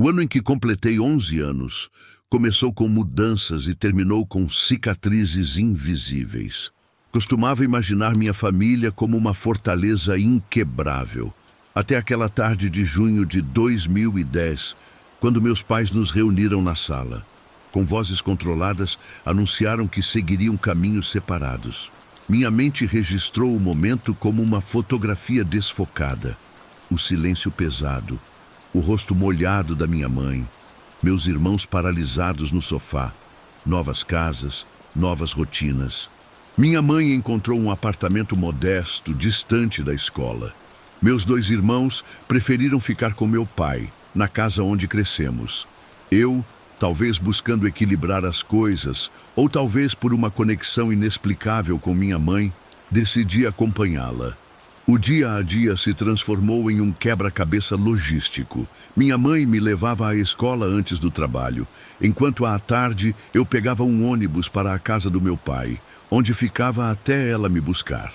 O ano em que completei 11 anos começou com mudanças e terminou com cicatrizes invisíveis. Costumava imaginar minha família como uma fortaleza inquebrável, até aquela tarde de junho de 2010, quando meus pais nos reuniram na sala. Com vozes controladas, anunciaram que seguiriam caminhos separados. Minha mente registrou o momento como uma fotografia desfocada. O silêncio pesado, o rosto molhado da minha mãe, meus irmãos paralisados no sofá, novas casas, novas rotinas. Minha mãe encontrou um apartamento modesto, distante da escola. Meus 2 irmãos preferiram ficar com meu pai, na casa onde crescemos. Eu, talvez buscando equilibrar as coisas, ou talvez por uma conexão inexplicável com minha mãe, decidi acompanhá-la. O dia a dia se transformou em um quebra-cabeça logístico. Minha mãe me levava à escola antes do trabalho, enquanto à tarde eu pegava um ônibus para a casa do meu pai, onde ficava até ela me buscar.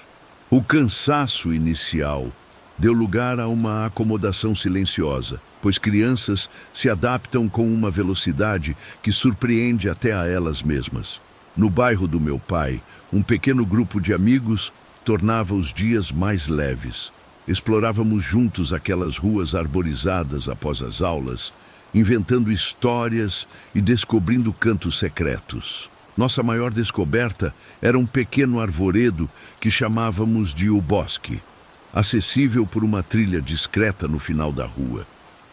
O cansaço inicial deu lugar a uma acomodação silenciosa, pois crianças se adaptam com uma velocidade que surpreende até a elas mesmas. No bairro do meu pai, um pequeno grupo de amigos tornava os dias mais leves. Explorávamos juntos aquelas ruas arborizadas após as aulas, inventando histórias e descobrindo cantos secretos. Nossa maior descoberta era um pequeno arvoredo que chamávamos de O Bosque, acessível por uma trilha discreta no final da rua.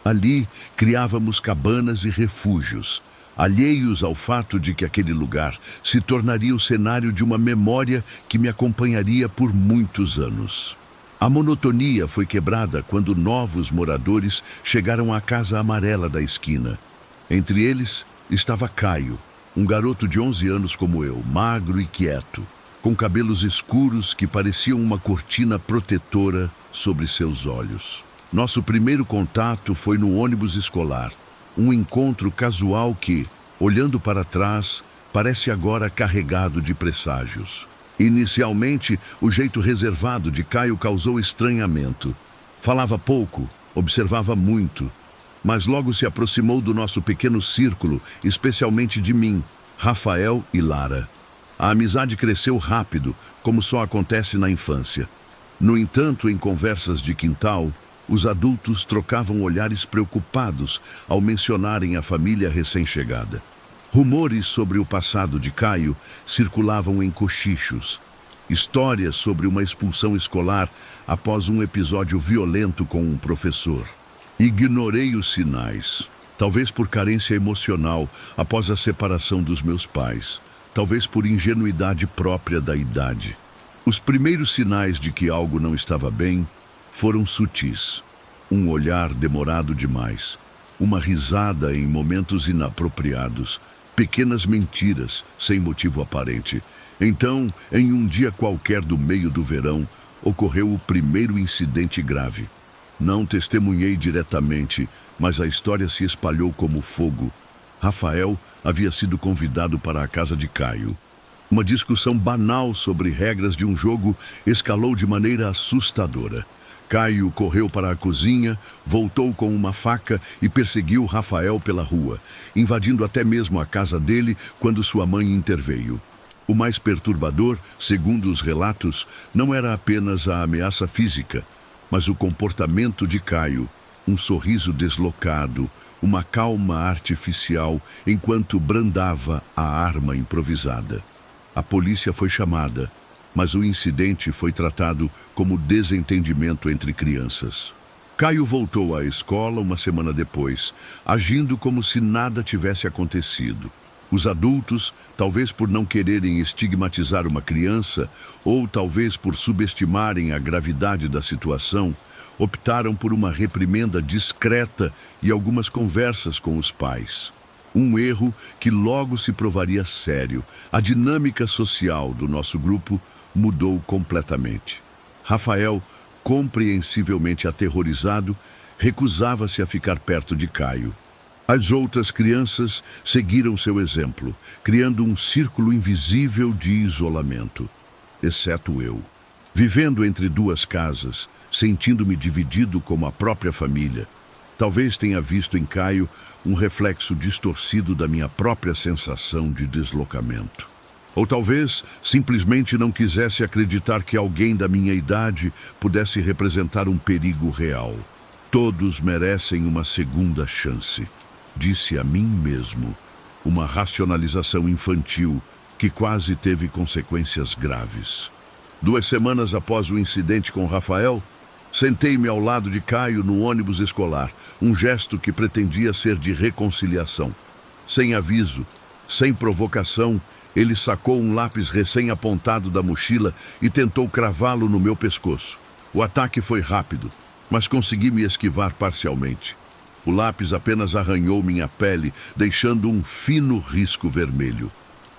Ali criávamos cabanas e refúgios, alheios ao fato de que aquele lugar se tornaria o cenário de uma memória que me acompanharia por muitos anos. A monotonia foi quebrada quando novos moradores chegaram à casa amarela da esquina. Entre eles estava Caio, um garoto de 11 anos como eu, magro e quieto, com cabelos escuros que pareciam uma cortina protetora sobre seus olhos. Nosso primeiro contato foi no ônibus escolar, um encontro casual que, olhando para trás, parece agora carregado de presságios. Inicialmente, o jeito reservado de Caio causou estranhamento. Falava pouco, observava muito, mas logo se aproximou do nosso pequeno círculo, especialmente de mim, Rafael e Lara. A amizade cresceu rápido, como só acontece na infância. No entanto, em conversas de quintal, os adultos trocavam olhares preocupados ao mencionarem a família recém-chegada. Rumores sobre o passado de Caio circulavam em cochichos. Histórias sobre uma expulsão escolar após um episódio violento com um professor. Ignorei os sinais, talvez por carência emocional após a separação dos meus pais, talvez por ingenuidade própria da idade. Os primeiros sinais de que algo não estava bem foram sutis. Um olhar demorado demais, uma risada em momentos inapropriados, pequenas mentiras sem motivo aparente. Então, em um dia qualquer do meio do verão, ocorreu o primeiro incidente grave. Não testemunhei diretamente, mas a história se espalhou como fogo. Rafael havia sido convidado para a casa de Caio. Uma discussão banal sobre regras de um jogo escalou de maneira assustadora. Caio correu para a cozinha, voltou com uma faca e perseguiu Rafael pela rua, invadindo até mesmo a casa dele quando sua mãe interveio. O mais perturbador, segundo os relatos, não era apenas a ameaça física, mas o comportamento de Caio, um sorriso deslocado, uma calma artificial enquanto brandava a arma improvisada. A polícia foi chamada, mas o incidente foi tratado como desentendimento entre crianças. Caio voltou à escola uma semana depois, agindo como se nada tivesse acontecido. Os adultos, talvez por não quererem estigmatizar uma criança, ou talvez por subestimarem a gravidade da situação, optaram por uma reprimenda discreta e algumas conversas com os pais. Um erro que logo se provaria sério. A dinâmica social do nosso grupo mudou completamente. Rafael, compreensivelmente aterrorizado, recusava-se a ficar perto de Caio. As outras crianças seguiram seu exemplo, criando um círculo invisível de isolamento, exceto eu. Vivendo entre duas casas, sentindo-me dividido como a própria família, Talvez tenha visto em Caio um reflexo distorcido da minha própria sensação de deslocamento. Ou talvez simplesmente não quisesse acreditar que alguém da minha idade pudesse representar um perigo real. Todos merecem uma segunda chance, disse a mim mesmo, uma racionalização infantil que quase teve consequências graves. 2 semanas após o incidente com Rafael, sentei-me ao lado de Caio no ônibus escolar, um gesto que pretendia ser de reconciliação. Sem aviso, sem provocação, ele sacou um lápis recém-apontado da mochila e tentou cravá-lo no meu pescoço. O ataque foi rápido, mas consegui me esquivar parcialmente. O lápis apenas arranhou minha pele, deixando um fino risco vermelho.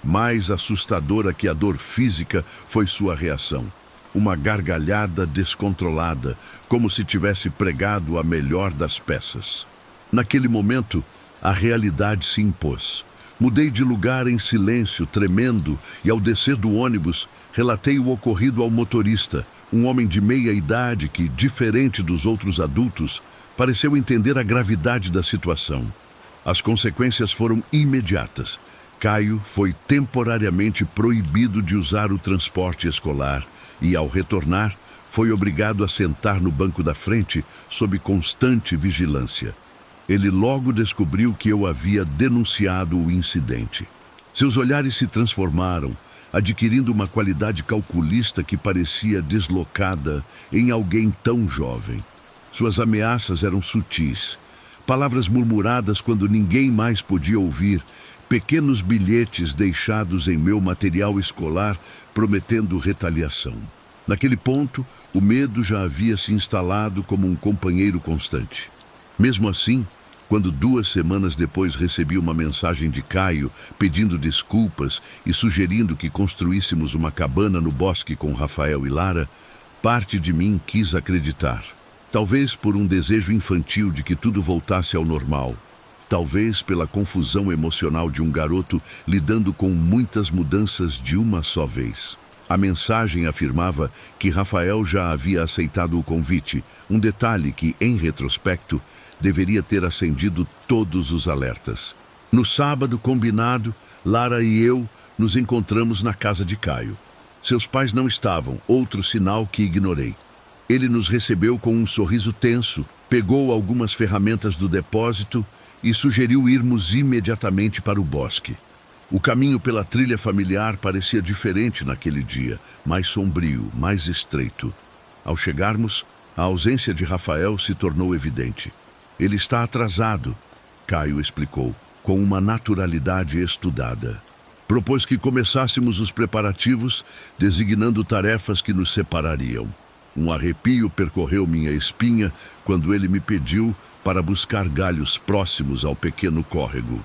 Mais assustadora que a dor física foi sua reação. Uma gargalhada descontrolada, como se tivesse pregado a melhor das peças. Naquele momento, a realidade se impôs. Mudei de lugar em silêncio, tremendo, e ao descer do ônibus, relatei o ocorrido ao motorista, um homem de meia idade que, diferente dos outros adultos, pareceu entender a gravidade da situação. As consequências foram imediatas. Caio foi temporariamente proibido de usar o transporte escolar e, ao retornar, foi obrigado a sentar no banco da frente sob constante vigilância. Ele logo descobriu que eu havia denunciado o incidente. Seus olhares se transformaram, adquirindo uma qualidade calculista que parecia deslocada em alguém tão jovem. Suas ameaças eram sutis, palavras murmuradas quando ninguém mais podia ouvir, pequenos bilhetes deixados em meu material escolar prometendo retaliação. Naquele ponto, o medo já havia se instalado como um companheiro constante. Mesmo assim, quando 2 semanas depois recebi uma mensagem de Caio pedindo desculpas e sugerindo que construíssemos uma cabana no bosque com Rafael e Lara, parte de mim quis acreditar. Talvez por um desejo infantil de que tudo voltasse ao normal. Talvez pela confusão emocional de um garoto lidando com muitas mudanças de uma só vez. A mensagem afirmava que Rafael já havia aceitado o convite, um detalhe que, em retrospecto, deveria ter acendido todos os alertas. No sábado combinado, Lara e eu nos encontramos na casa de Caio. Seus pais não estavam, outro sinal que ignorei. Ele nos recebeu com um sorriso tenso, pegou algumas ferramentas do depósito e sugeriu irmos imediatamente para o bosque. O caminho pela trilha familiar parecia diferente naquele dia, mais sombrio, mais estreito. Ao chegarmos, a ausência de Rafael se tornou evidente. Ele está atrasado, Caio explicou, com uma naturalidade estudada. Propôs que começássemos os preparativos, designando tarefas que nos separariam. Um arrepio percorreu minha espinha quando ele me pediu para buscar galhos próximos ao pequeno córrego.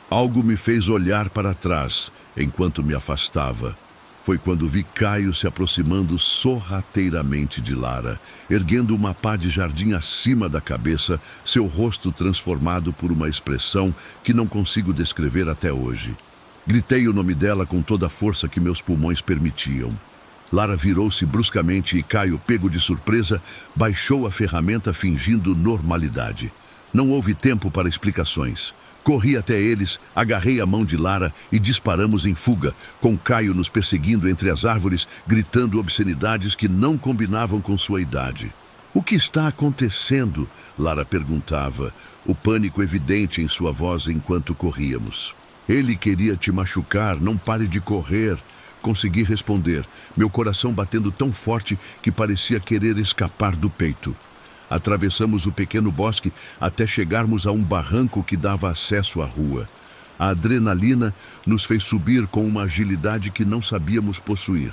Algo me fez olhar para trás enquanto me afastava. Foi quando vi Caio se aproximando sorrateiramente de Lara, erguendo uma pá de jardim acima da cabeça, seu rosto transformado por uma expressão que não consigo descrever até hoje. Gritei o nome dela com toda a força que meus pulmões permitiam. Lara virou-se bruscamente e Caio, pego de surpresa, baixou a ferramenta fingindo normalidade. Não houve tempo para explicações. Corri até eles, agarrei a mão de Lara e disparamos em fuga, com Caio nos perseguindo entre as árvores, gritando obscenidades que não combinavam com sua idade. "O que está acontecendo?" Lara perguntava, o pânico evidente em sua voz enquanto corríamos. "Ele queria te machucar, não pare de correr." Consegui responder, meu coração batendo tão forte que parecia querer escapar do peito. Atravessamos o pequeno bosque até chegarmos a um barranco que dava acesso à rua. A adrenalina nos fez subir com uma agilidade que não sabíamos possuir.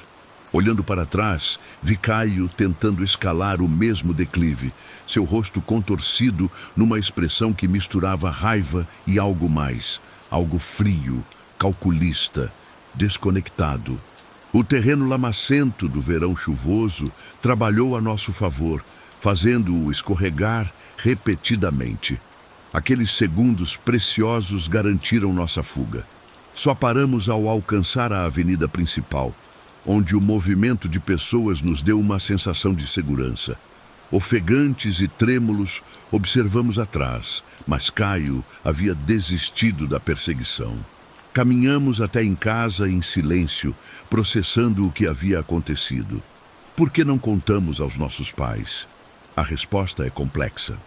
Olhando para trás, vi Caio tentando escalar o mesmo declive, seu rosto contorcido numa expressão que misturava raiva e algo mais, algo frio, calculista, desconectado. O terreno lamacento do verão chuvoso trabalhou a nosso favor, fazendo-o escorregar repetidamente. Aqueles segundos preciosos garantiram nossa fuga. Só paramos ao alcançar a avenida principal, onde o movimento de pessoas nos deu uma sensação de segurança. Ofegantes e trêmulos, observamos atrás, mas Caio havia desistido da perseguição. Caminhamos até em casa em silêncio, processando o que havia acontecido. Por que não contamos aos nossos pais? A resposta é complexa.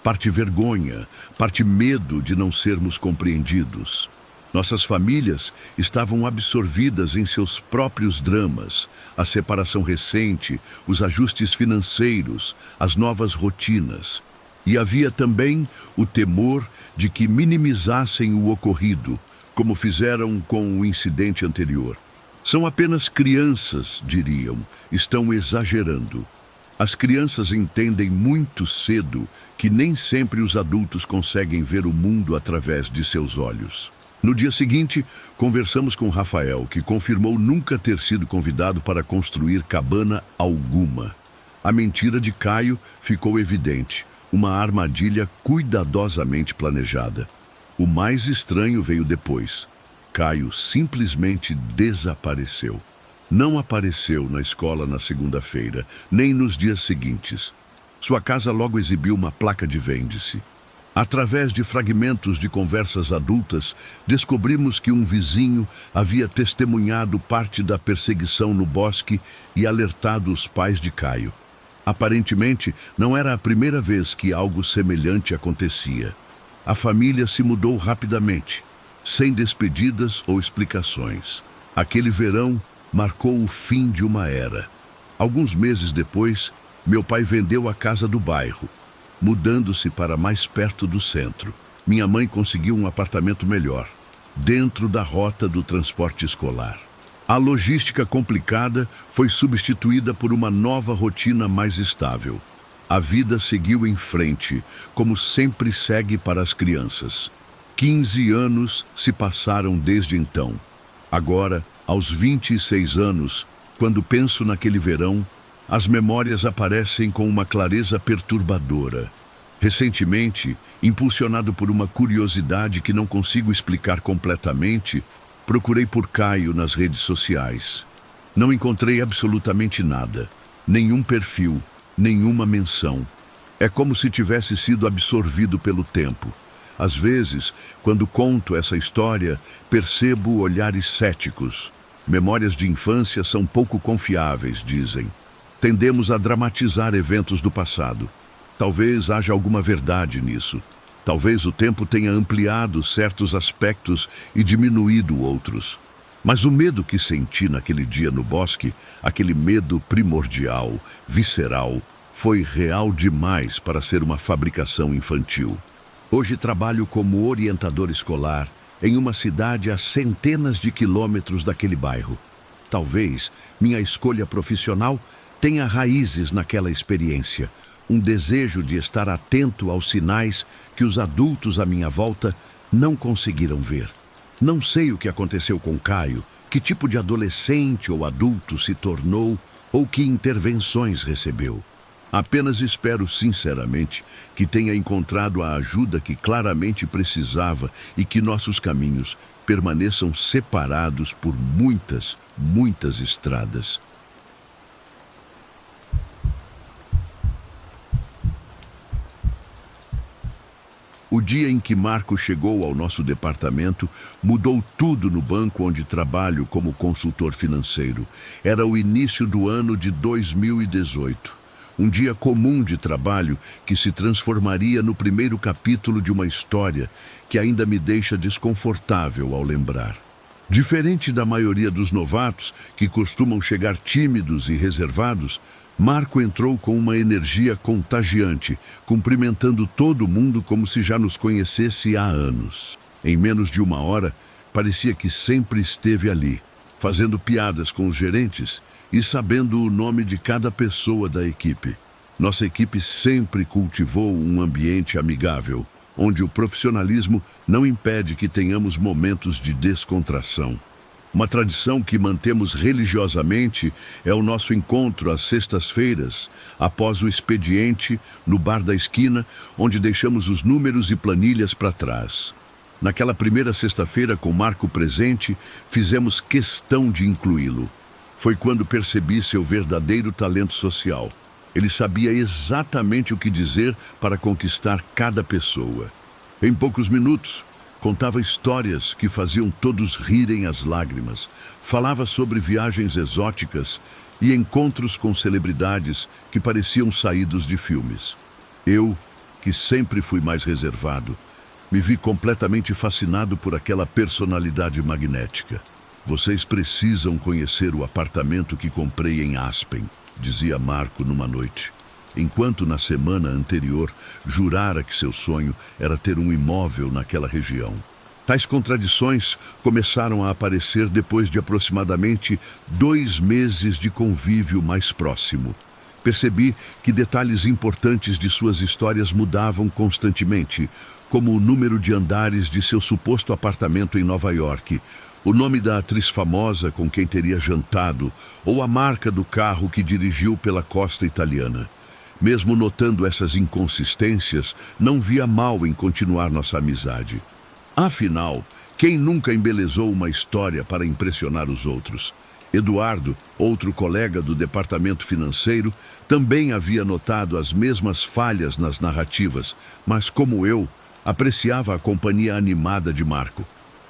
Parte vergonha, parte medo de não sermos compreendidos. Nossas famílias estavam absorvidas em seus próprios dramas, a separação recente, os ajustes financeiros, as novas rotinas. E havia também o temor de que minimizassem o ocorrido, como fizeram com o incidente anterior. São apenas crianças, diriam, estão exagerando. As crianças entendem muito cedo que nem sempre os adultos conseguem ver o mundo através de seus olhos. No dia seguinte, conversamos com Rafael, que confirmou nunca ter sido convidado para construir cabana alguma. A mentira de Caio ficou evidente, uma armadilha cuidadosamente planejada. O mais estranho veio depois. Caio simplesmente desapareceu. Não apareceu na escola na segunda-feira, nem nos dias seguintes. Sua casa logo exibiu uma placa de vende-se. Através de fragmentos de conversas adultas, descobrimos que um vizinho havia testemunhado parte da perseguição no bosque e alertado os pais de Caio. Aparentemente, não era a primeira vez que algo semelhante acontecia. A família se mudou rapidamente, sem despedidas ou explicações. Aquele verão marcou o fim de uma era. Alguns meses depois, meu pai vendeu a casa do bairro, mudando-se para mais perto do centro. Minha mãe conseguiu um apartamento melhor, dentro da rota do transporte escolar. A logística complicada foi substituída por uma nova rotina mais estável. A vida seguiu em frente, como sempre segue para as crianças. 15 anos se passaram desde então. Agora, aos 26 anos, quando penso naquele verão, as memórias aparecem com uma clareza perturbadora. Recentemente, impulsionado por uma curiosidade que não consigo explicar completamente, procurei por Caio nas redes sociais. Não encontrei absolutamente nada, nenhum perfil, nenhuma menção. É como se tivesse sido absorvido pelo tempo. Às vezes, quando conto essa história, percebo olhares céticos. Memórias de infância são pouco confiáveis, dizem. Tendemos a dramatizar eventos do passado. Talvez haja alguma verdade nisso. Talvez o tempo tenha ampliado certos aspectos e diminuído outros. Mas o medo que senti naquele dia no bosque, aquele medo primordial, visceral, foi real demais para ser uma fabricação infantil. Hoje trabalho como orientador escolar em uma cidade a centenas de quilômetros daquele bairro. Talvez minha escolha profissional tenha raízes naquela experiência, um desejo de estar atento aos sinais que os adultos à minha volta não conseguiram ver. Não sei o que aconteceu com Caio, que tipo de adolescente ou adulto se tornou ou que intervenções recebeu. Apenas espero sinceramente que tenha encontrado a ajuda que claramente precisava e que nossos caminhos permaneçam separados por muitas, muitas estradas. O dia em que Marco chegou ao nosso departamento mudou tudo no banco onde trabalho como consultor financeiro. Era o início do ano de 2018. Um dia comum de trabalho que se transformaria no primeiro capítulo de uma história que ainda me deixa desconfortável ao lembrar. Diferente da maioria dos novatos, que costumam chegar tímidos e reservados, Marco entrou com uma energia contagiante, cumprimentando todo mundo como se já nos conhecesse há anos. Em menos de uma hora, parecia que sempre esteve ali, fazendo piadas com os gerentes e sabendo o nome de cada pessoa da equipe. Nossa equipe sempre cultivou um ambiente amigável, onde o profissionalismo não impede que tenhamos momentos de descontração. Uma tradição que mantemos religiosamente é o nosso encontro às sextas-feiras, após o expediente, no bar da esquina, onde deixamos os números e planilhas para trás. Naquela primeira sexta-feira, com Marco presente, fizemos questão de incluí-lo. Foi quando percebi seu verdadeiro talento social. Ele sabia exatamente o que dizer para conquistar cada pessoa. Em poucos minutos, contava histórias que faziam todos rirem às lágrimas. Falava sobre viagens exóticas e encontros com celebridades que pareciam saídos de filmes. Eu, que sempre fui mais reservado, me vi completamente fascinado por aquela personalidade magnética. Vocês precisam conhecer o apartamento que comprei em Aspen, dizia Marco numa noite, enquanto na semana anterior jurara que seu sonho era ter um imóvel naquela região. Tais contradições começaram a aparecer depois de aproximadamente 2 meses de convívio mais próximo. Percebi que detalhes importantes de suas histórias mudavam constantemente, como o número de andares de seu suposto apartamento em Nova York, o nome da atriz famosa com quem teria jantado, ou a marca do carro que dirigiu pela costa italiana. Mesmo notando essas inconsistências, não via mal em continuar nossa amizade. Afinal, quem nunca embelezou uma história para impressionar os outros? Eduardo, outro colega do departamento financeiro, também havia notado as mesmas falhas nas narrativas, mas como eu, apreciava a companhia animada de Marco.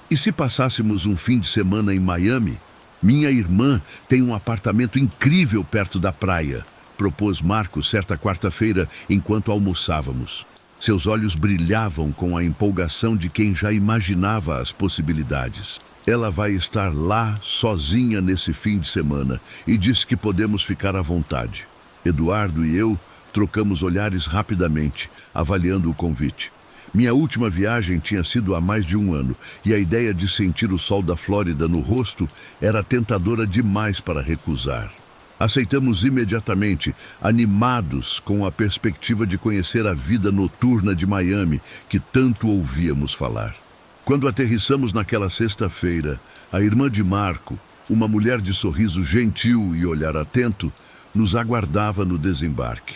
E se passássemos um fim de semana em Miami? Minha irmã tem um apartamento incrível perto da praia, propôs Marco certa quarta-feira enquanto almoçávamos. Seus olhos brilhavam com a empolgação de quem já imaginava as possibilidades. Ela vai estar lá sozinha nesse fim de semana e disse que podemos ficar à vontade. Eduardo e eu trocamos olhares rapidamente, avaliando o convite. Minha última viagem tinha sido há mais de 1 ano e a ideia de sentir o sol da Flórida no rosto era tentadora demais para recusar. Aceitamos imediatamente, animados com a perspectiva de conhecer a vida noturna de Miami, que tanto ouvíamos falar. Quando aterrissamos naquela sexta-feira, a irmã de Marco, uma mulher de sorriso gentil e olhar atento, nos aguardava no desembarque.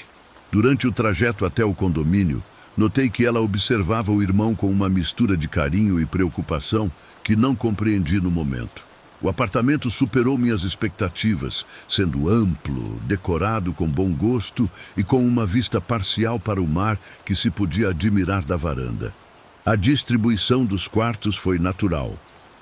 Durante o trajeto até o condomínio, notei que ela observava o irmão com uma mistura de carinho e preocupação que não compreendi no momento. O apartamento superou minhas expectativas, sendo amplo, decorado com bom gosto e com uma vista parcial para o mar que se podia admirar da varanda. A distribuição dos quartos foi natural.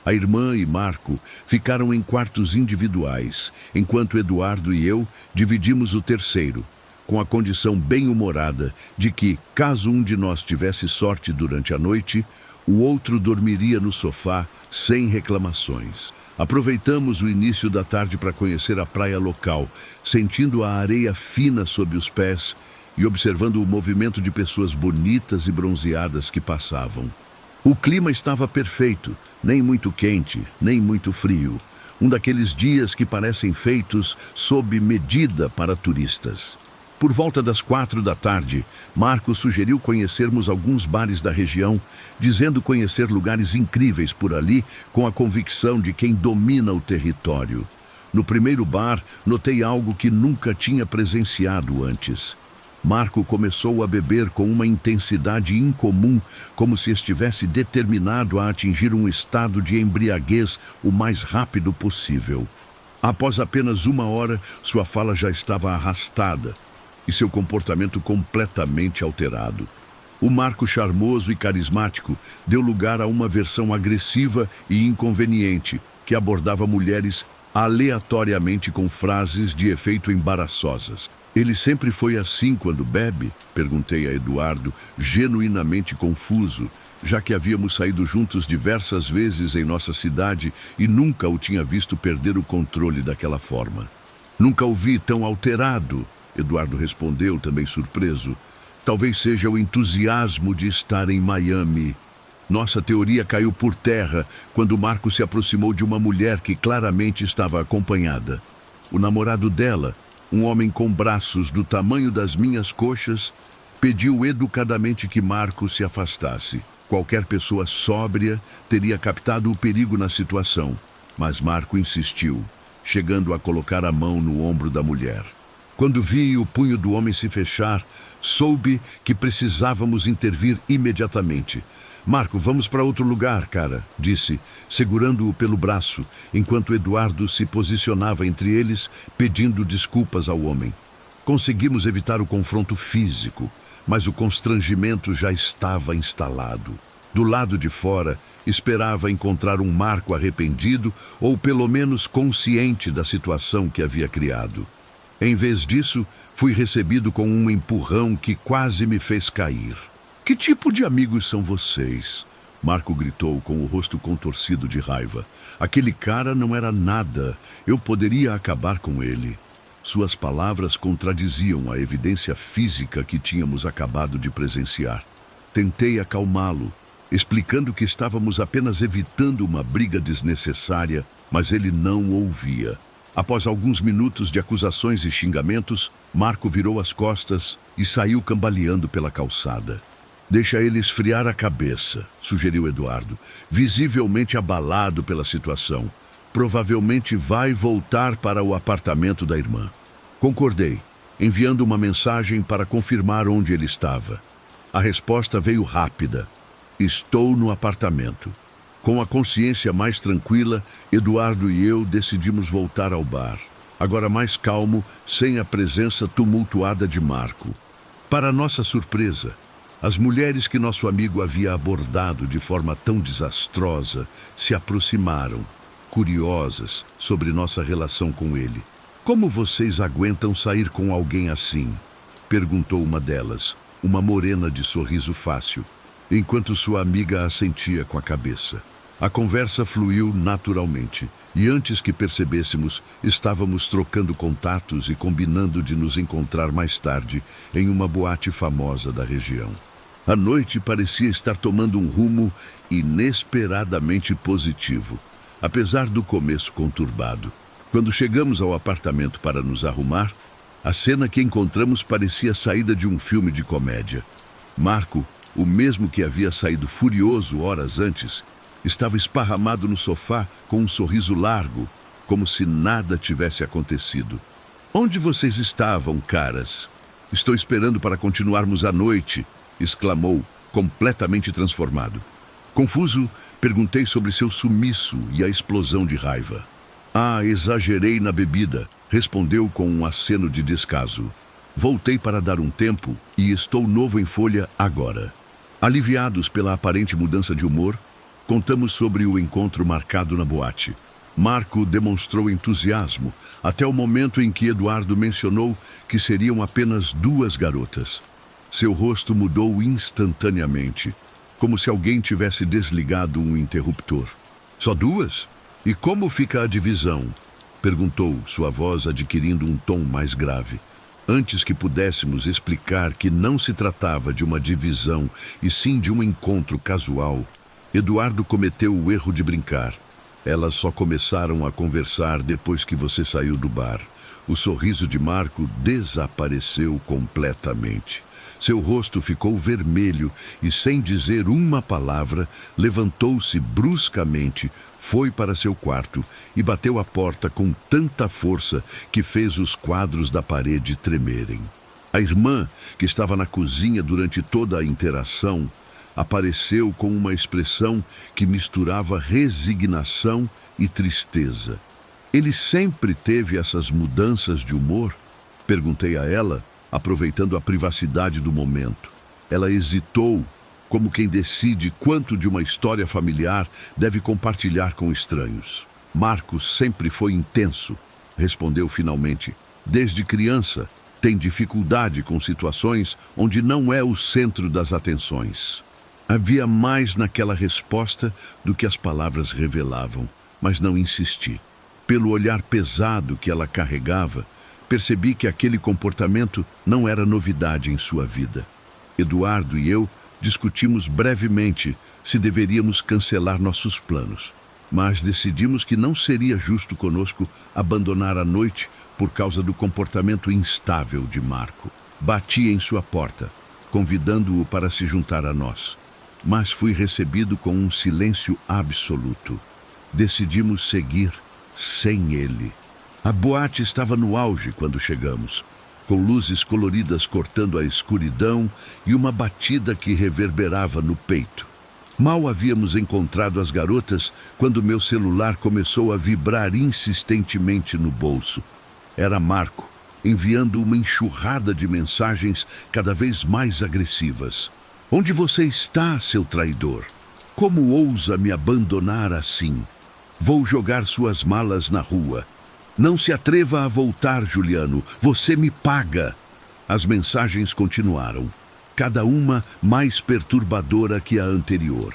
A irmã e Marco ficaram em quartos individuais, enquanto Eduardo e eu dividimos o terceiro, com a condição bem-humorada de que, caso um de nós tivesse sorte durante a noite, o outro dormiria no sofá sem reclamações. Aproveitamos o início da tarde para conhecer a praia local, sentindo a areia fina sob os pés e observando o movimento de pessoas bonitas e bronzeadas que passavam. O clima estava perfeito, nem muito quente, nem muito frio. Um daqueles dias que parecem feitos sob medida para turistas. Por volta das 4 da tarde, Marco sugeriu conhecermos alguns bares da região, dizendo conhecer lugares incríveis por ali, com a convicção de quem domina o território. No primeiro bar, notei algo que nunca tinha presenciado antes. Marco começou a beber com uma intensidade incomum, como se estivesse determinado a atingir um estado de embriaguez o mais rápido possível. Após apenas 1 hora, sua fala já estava arrastada e seu comportamento completamente alterado. O Marco charmoso e carismático deu lugar a uma versão agressiva e inconveniente que abordava mulheres aleatoriamente com frases de efeito embaraçosas. Ele sempre foi assim quando bebe? Perguntei a Eduardo, genuinamente confuso, já que havíamos saído juntos diversas vezes em nossa cidade e nunca o tinha visto perder o controle daquela forma. Nunca o vi tão alterado, Eduardo respondeu, também surpreso. Talvez seja o entusiasmo de estar em Miami. Nossa teoria caiu por terra quando Marco se aproximou de uma mulher que claramente estava acompanhada. O namorado dela, um homem com braços do tamanho das minhas coxas, pediu educadamente que Marco se afastasse. Qualquer pessoa sóbria teria captado o perigo na situação, mas Marco insistiu, chegando a colocar a mão no ombro da mulher. Quando vi o punho do homem se fechar, soube que precisávamos intervir imediatamente. Marco, vamos para outro lugar, cara, disse, segurando-o pelo braço, enquanto Eduardo se posicionava entre eles, pedindo desculpas ao homem. Conseguimos evitar o confronto físico, mas o constrangimento já estava instalado. Do lado de fora, esperava encontrar um Marco arrependido ou pelo menos consciente da situação que havia criado. Em vez disso, fui recebido com um empurrão que quase me fez cair. "Que tipo de amigos são vocês?" Marco gritou com o rosto contorcido de raiva. Aquele cara não era nada. Eu poderia acabar com ele. Suas palavras contradiziam a evidência física que tínhamos acabado de presenciar. Tentei acalmá-lo, explicando que estávamos apenas evitando uma briga desnecessária, mas ele não ouvia. Após alguns minutos de acusações e xingamentos, Marco virou as costas e saiu cambaleando pela calçada. "Deixa ele esfriar a cabeça", sugeriu Eduardo, visivelmente abalado pela situação. "Provavelmente vai voltar para o apartamento da irmã." Concordei, enviando uma mensagem para confirmar onde ele estava. A resposta veio rápida: "Estou no apartamento." Com a consciência mais tranquila, Eduardo e eu decidimos voltar ao bar, agora mais calmo, sem a presença tumultuada de Marco. Para nossa surpresa, as mulheres que nosso amigo havia abordado de forma tão desastrosa se aproximaram, curiosas sobre nossa relação com ele. "Como vocês aguentam sair com alguém assim?" perguntou uma delas, uma morena de sorriso fácil, enquanto sua amiga assentia com a cabeça. A conversa fluiu naturalmente, e antes que percebêssemos, estávamos trocando contatos e combinando de nos encontrar mais tarde em uma boate famosa da região. A noite parecia estar tomando um rumo inesperadamente positivo, apesar do começo conturbado. Quando chegamos ao apartamento para nos arrumar, a cena que encontramos parecia saída de um filme de comédia. Marco, o mesmo que havia saído furioso horas antes, estava esparramado no sofá com um sorriso largo, como se nada tivesse acontecido. "Onde vocês estavam, caras? Estou esperando para continuarmos a noite", exclamou, completamente transformado. Confuso, perguntei sobre seu sumiço e a explosão de raiva. "Ah, exagerei na bebida", respondeu com um aceno de descaso. "Voltei para dar um tempo e estou novo em folha agora." Aliviados pela aparente mudança de humor, contamos sobre o encontro marcado na boate. Marco demonstrou entusiasmo até o momento em que Eduardo mencionou que seriam apenas 2 garotas. Seu rosto mudou instantaneamente, como se alguém tivesse desligado um interruptor. "Só 2? E como fica a divisão?" perguntou, sua voz adquirindo um tom mais grave. Antes que pudéssemos explicar que não se tratava de uma divisão e sim de um encontro casual, Eduardo cometeu o erro de brincar. "Elas só começaram a conversar depois que você saiu do bar." O sorriso de Marco desapareceu completamente. Seu rosto ficou vermelho e, sem dizer uma palavra, levantou-se bruscamente, foi para seu quarto e bateu a porta com tanta força que fez os quadros da parede tremerem. A irmã, que estava na cozinha durante toda a interação, apareceu com uma expressão que misturava resignação e tristeza. "Ele sempre teve essas mudanças de humor?" perguntei a ela, aproveitando a privacidade do momento. Ela hesitou, como quem decide quanto de uma história familiar deve compartilhar com estranhos. "Marco sempre foi intenso", respondeu finalmente. "Desde criança, tem dificuldade com situações onde não é o centro das atenções." Havia mais naquela resposta do que as palavras revelavam, mas não insisti. Pelo olhar pesado que ela carregava, percebi que aquele comportamento não era novidade em sua vida. Eduardo e eu discutimos brevemente se deveríamos cancelar nossos planos, mas decidimos que não seria justo conosco abandonar a noite por causa do comportamento instável de Marco. Bati em sua porta, convidando-o para se juntar a nós, mas fui recebido com um silêncio absoluto. Decidimos seguir sem ele. A boate estava no auge quando chegamos, com luzes coloridas cortando a escuridão e uma batida que reverberava no peito. Mal havíamos encontrado as garotas quando meu celular começou a vibrar insistentemente no bolso. Era Marco, enviando uma enxurrada de mensagens cada vez mais agressivas. Onde você está, seu traidor? Como ousa me abandonar assim? Vou jogar suas malas na rua. Não se atreva a voltar, Juliano. Você me paga. As mensagens continuaram, cada uma mais perturbadora que a anterior.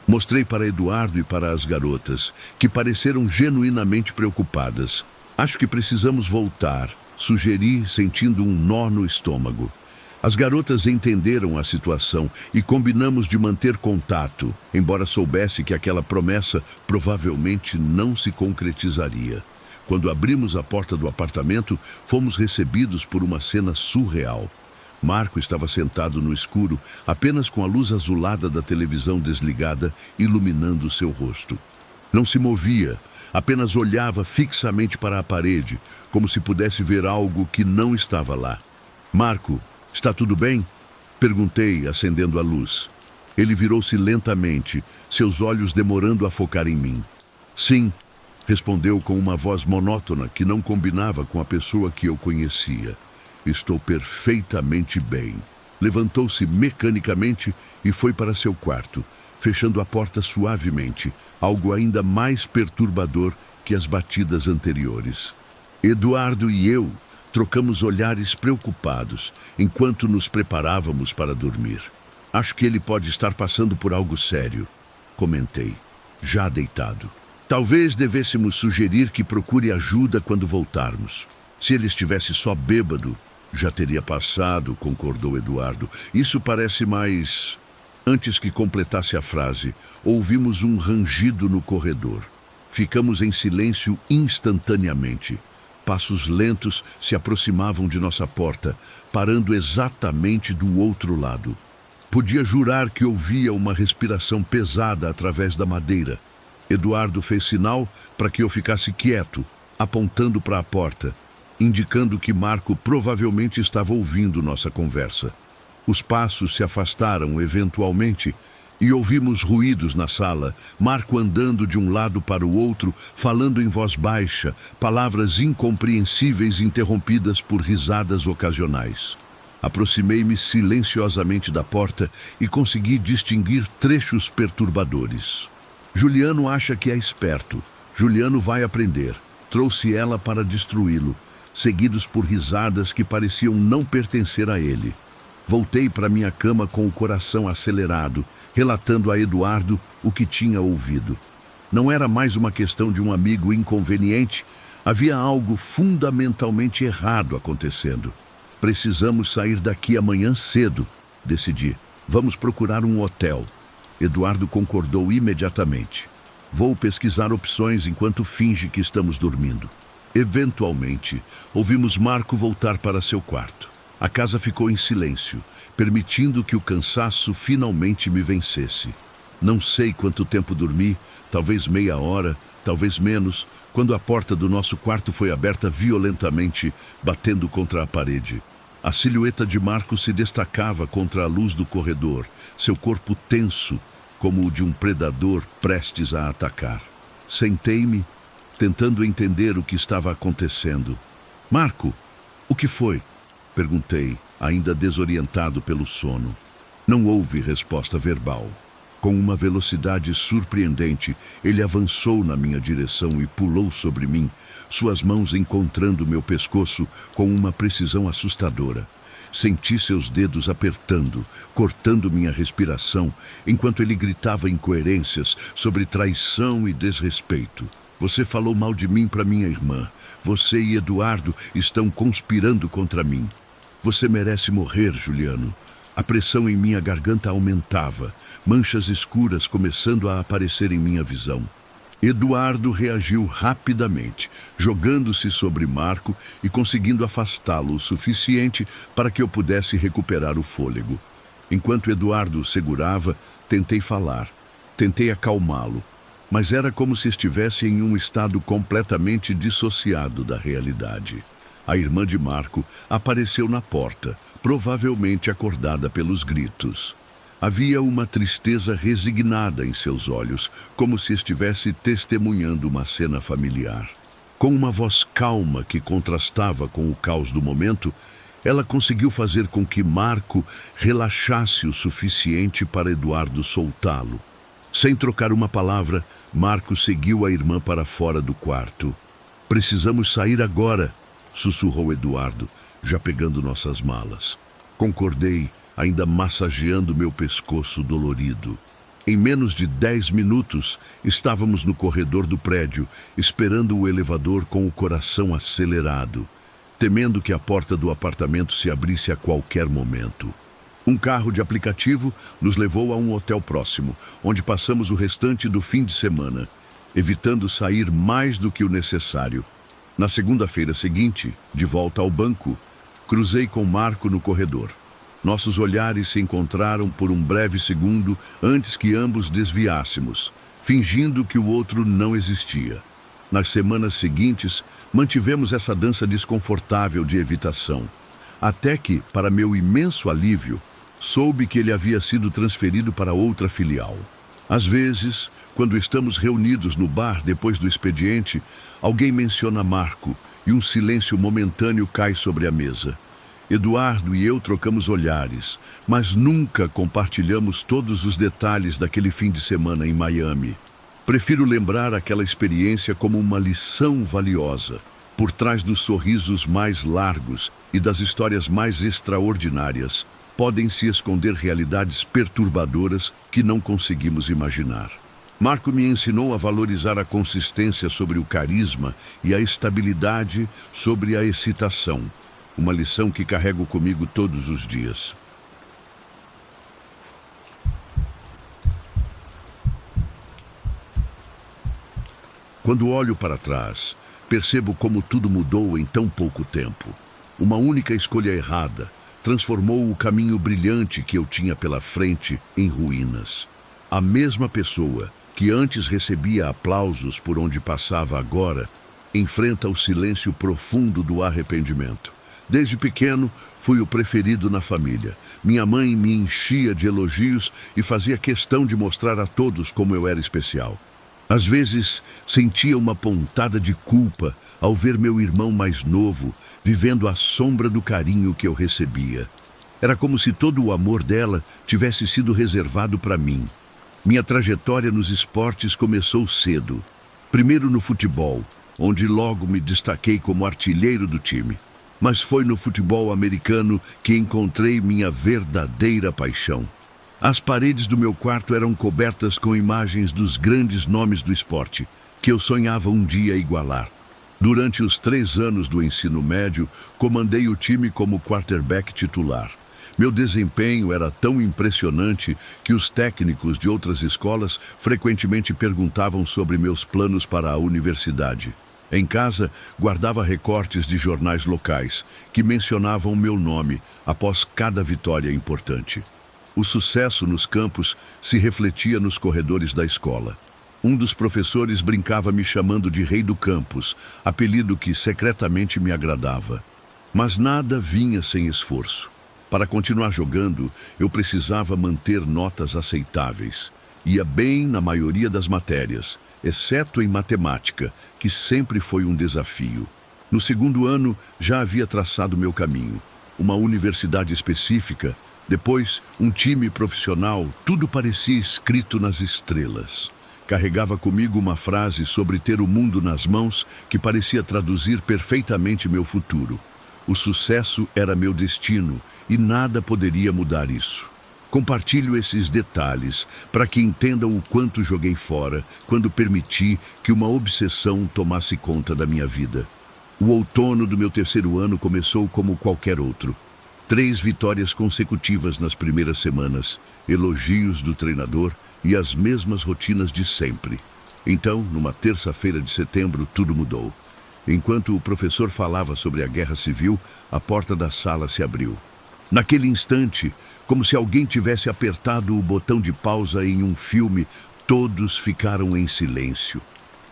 Mostrei para Eduardo e para as garotas, que pareceram genuinamente preocupadas. Acho que precisamos voltar, sugeri, sentindo um nó no estômago. As garotas entenderam a situação e combinamos de manter contato, embora soubesse que aquela promessa provavelmente não se concretizaria. Quando abrimos a porta do apartamento, fomos recebidos por uma cena surreal. Marco estava sentado no escuro, apenas com a luz azulada da televisão desligada, iluminando seu rosto. Não se movia, apenas olhava fixamente para a parede, como se pudesse ver algo que não estava lá. Marco, está tudo bem? Perguntei, acendendo a luz. Ele virou-se lentamente, seus olhos demorando a focar em mim. Sim, respondeu com uma voz monótona que não combinava com a pessoa que eu conhecia. Estou perfeitamente bem. Levantou-se mecanicamente e foi para seu quarto, fechando a porta suavemente, algo ainda mais perturbador que as batidas anteriores. Eduardo e eu trocamos olhares preocupados enquanto nos preparávamos para dormir. Acho que ele pode estar passando por algo sério, comentei, já deitado. Talvez devêssemos sugerir que procure ajuda quando voltarmos. Se ele estivesse só bêbado, já teria passado, concordou Eduardo. Isso parece mais... Antes que completasse a frase, ouvimos um rangido no corredor. Ficamos em silêncio instantaneamente. Passos lentos se aproximavam de nossa porta, parando exatamente do outro lado. Podia jurar que ouvia uma respiração pesada através da madeira. Eduardo fez sinal para que eu ficasse quieto, apontando para a porta, indicando que Marco provavelmente estava ouvindo nossa conversa. Os passos se afastaram eventualmente e ouvimos ruídos na sala, Marco andando de um lado para o outro, falando em voz baixa, palavras incompreensíveis interrompidas por risadas ocasionais. Aproximei-me silenciosamente da porta e consegui distinguir trechos perturbadores. Juliano acha que é esperto. Juliano vai aprender. Trouxe ela para destruí-lo, seguidos por risadas que pareciam não pertencer a ele. Voltei para minha cama com o coração acelerado, relatando a Eduardo o que tinha ouvido. Não era mais uma questão de um amigo inconveniente, havia algo fundamentalmente errado acontecendo. Precisamos sair daqui amanhã cedo, decidi. Vamos procurar um hotel. Eduardo concordou imediatamente. Vou pesquisar opções enquanto finge que estamos dormindo. Eventualmente, ouvimos Marco voltar para seu quarto. A casa ficou em silêncio, permitindo que o cansaço finalmente me vencesse. Não sei quanto tempo dormi, talvez meia hora, talvez menos, quando a porta do nosso quarto foi aberta violentamente, batendo contra a parede. A silhueta de Marco se destacava contra a luz do corredor, seu corpo tenso, como o de um predador prestes a atacar. Sentei-me, tentando entender o que estava acontecendo. Marco, o que foi? Perguntei, ainda desorientado pelo sono. Não houve resposta verbal. Com uma velocidade surpreendente, ele avançou na minha direção e pulou sobre mim, suas mãos encontrando meu pescoço com uma precisão assustadora. Senti seus dedos apertando, cortando minha respiração, enquanto ele gritava incoerências sobre traição e desrespeito. Você falou mal de mim para minha irmã. Você e Eduardo estão conspirando contra mim. Você merece morrer, Juliano. A pressão em minha garganta aumentava, manchas escuras começando a aparecer em minha visão. Eduardo reagiu rapidamente, jogando-se sobre Marco e conseguindo afastá-lo o suficiente para que eu pudesse recuperar o fôlego. Enquanto Eduardo o segurava, tentei falar, tentei acalmá-lo, mas era como se estivesse em um estado completamente dissociado da realidade. A irmã de Marco apareceu na porta, provavelmente acordada pelos gritos. Havia uma tristeza resignada em seus olhos, como se estivesse testemunhando uma cena familiar. Com uma voz calma que contrastava com o caos do momento, ela conseguiu fazer com que Marco relaxasse o suficiente para Eduardo soltá-lo. Sem trocar uma palavra, Marco seguiu a irmã para fora do quarto. "Precisamos sair agora", sussurrou Eduardo, já pegando nossas malas. Concordei, ainda massageando meu pescoço dolorido. Em menos de 10 minutos, estávamos no corredor do prédio, esperando o elevador com o coração acelerado, temendo que a porta do apartamento se abrisse a qualquer momento. Um carro de aplicativo nos levou a um hotel próximo, onde passamos o restante do fim de semana, evitando sair mais do que o necessário. Na segunda-feira seguinte, de volta ao banco, cruzei com Marco no corredor. Nossos olhares se encontraram por um breve segundo antes que ambos desviássemos, fingindo que o outro não existia. Nas semanas seguintes, mantivemos essa dança desconfortável de evitação, até que, para meu imenso alívio, soube que ele havia sido transferido para outra filial. Às vezes, quando estamos reunidos no bar depois do expediente, alguém menciona Marco e um silêncio momentâneo cai sobre a mesa. Eduardo e eu trocamos olhares, mas nunca compartilhamos todos os detalhes daquele fim de semana em Miami. Prefiro lembrar aquela experiência como uma lição valiosa. Por trás dos sorrisos mais largos e das histórias mais extraordinárias, podem se esconder realidades perturbadoras que não conseguimos imaginar. Marco me ensinou a valorizar a consistência sobre o carisma e a estabilidade sobre a excitação. Uma lição que carrego comigo todos os dias. Quando olho para trás, percebo como tudo mudou em tão pouco tempo. Uma única escolha errada transformou o caminho brilhante que eu tinha pela frente em ruínas. A mesma pessoa que antes recebia aplausos por onde passava agora, enfrenta o silêncio profundo do arrependimento. Desde pequeno, fui o preferido na família. Minha mãe me enchia de elogios e fazia questão de mostrar a todos como eu era especial. Às vezes, sentia uma pontada de culpa ao ver meu irmão mais novo vivendo à sombra do carinho que eu recebia. Era como se todo o amor dela tivesse sido reservado para mim. Minha trajetória nos esportes começou cedo. Primeiro no futebol, onde logo me destaquei como artilheiro do time. Mas foi no futebol americano que encontrei minha verdadeira paixão. As paredes do meu quarto eram cobertas com imagens dos grandes nomes do esporte, que eu sonhava um dia igualar. Durante os 3 anos do ensino médio, comandei o time como quarterback titular. Meu desempenho era tão impressionante que os técnicos de outras escolas frequentemente perguntavam sobre meus planos para a universidade. Em casa, guardava recortes de jornais locais que mencionavam meu nome após cada vitória importante. O sucesso nos campos se refletia nos corredores da escola. Um dos professores brincava me chamando de Rei do Campus, apelido que secretamente me agradava. Mas nada vinha sem esforço. Para continuar jogando, eu precisava manter notas aceitáveis. Ia bem na maioria das matérias, exceto em matemática, que sempre foi um desafio. No segundo ano, já havia traçado meu caminho. Uma universidade específica, depois um time profissional, tudo parecia escrito nas estrelas. Carregava comigo uma frase sobre ter o mundo nas mãos que parecia traduzir perfeitamente meu futuro. O sucesso era meu destino e nada poderia mudar isso. Compartilho esses detalhes para que entendam o quanto joguei fora quando permiti que uma obsessão tomasse conta da minha vida. O outono do meu 3º ano começou como qualquer outro. 3 vitórias consecutivas nas primeiras semanas, elogios do treinador e as mesmas rotinas de sempre. Então, numa terça-feira de setembro, tudo mudou. Enquanto o professor falava sobre a guerra civil, a porta da sala se abriu. Naquele instante, como se alguém tivesse apertado o botão de pausa em um filme, todos ficaram em silêncio.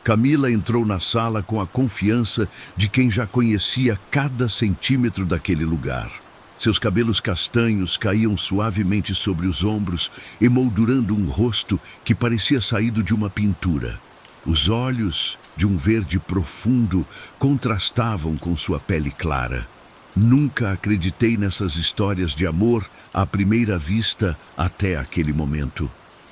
Camila entrou na sala com a confiança de quem já conhecia cada centímetro daquele lugar. Seus cabelos castanhos caíam suavemente sobre os ombros, emoldurando um rosto que parecia saído de uma pintura. Os olhos, de um verde profundo, contrastavam com sua pele clara. Nunca acreditei nessas histórias de amor à primeira vista até aquele momento.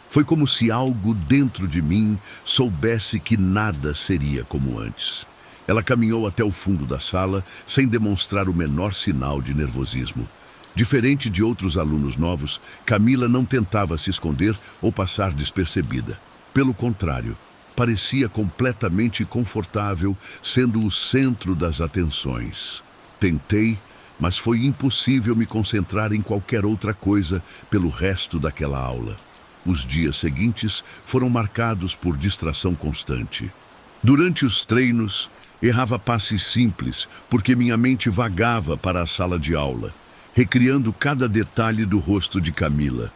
Foi como se algo dentro de mim soubesse que nada seria como antes. Ela caminhou até o fundo da sala sem demonstrar o menor sinal de nervosismo. Diferente de outros alunos novos, Camila não tentava se esconder ou passar despercebida. Pelo contrário, parecia completamente confortável, sendo o centro das atenções. Tentei, mas foi impossível me concentrar em qualquer outra coisa pelo resto daquela aula. Os dias seguintes foram marcados por distração constante. Durante os treinos, errava passes simples, porque minha mente vagava para a sala de aula, recriando cada detalhe do rosto de Camila.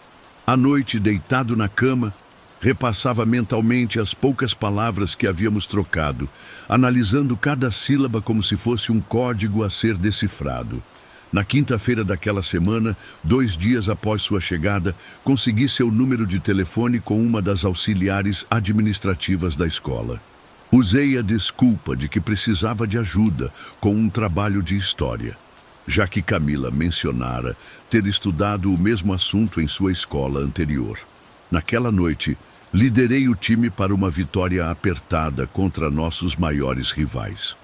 À noite, deitado na cama, repassava mentalmente as poucas palavras que havíamos trocado, analisando cada sílaba como se fosse um código a ser decifrado. Na quinta-feira daquela semana, 2 dias após sua chegada, consegui seu número de telefone com uma das auxiliares administrativas da escola. Usei a desculpa de que precisava de ajuda com um trabalho de história, já que Camila mencionara ter estudado o mesmo assunto em sua escola anterior. Naquela noite, liderei o time para uma vitória apertada contra nossos maiores rivais.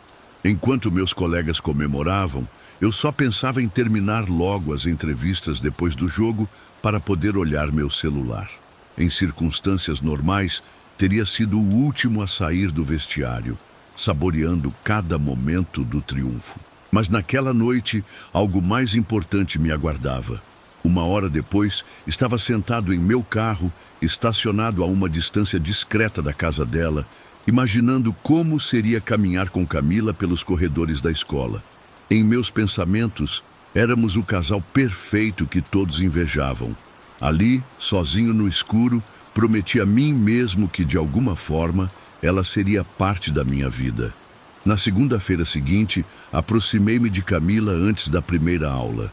Enquanto meus colegas comemoravam, eu só pensava em terminar logo as entrevistas depois do jogo para poder olhar meu celular. Em circunstâncias normais, teria sido o último a sair do vestiário, saboreando cada momento do triunfo. Mas naquela noite, algo mais importante me aguardava. 1 hora depois, estava sentado em meu carro, estacionado a uma distância discreta da casa dela, imaginando como seria caminhar com Camila pelos corredores da escola. Em meus pensamentos, éramos o casal perfeito que todos invejavam. Ali, sozinho no escuro, prometi a mim mesmo que, de alguma forma, ela seria parte da minha vida. Na segunda-feira seguinte, aproximei-me de Camila antes da primeira aula.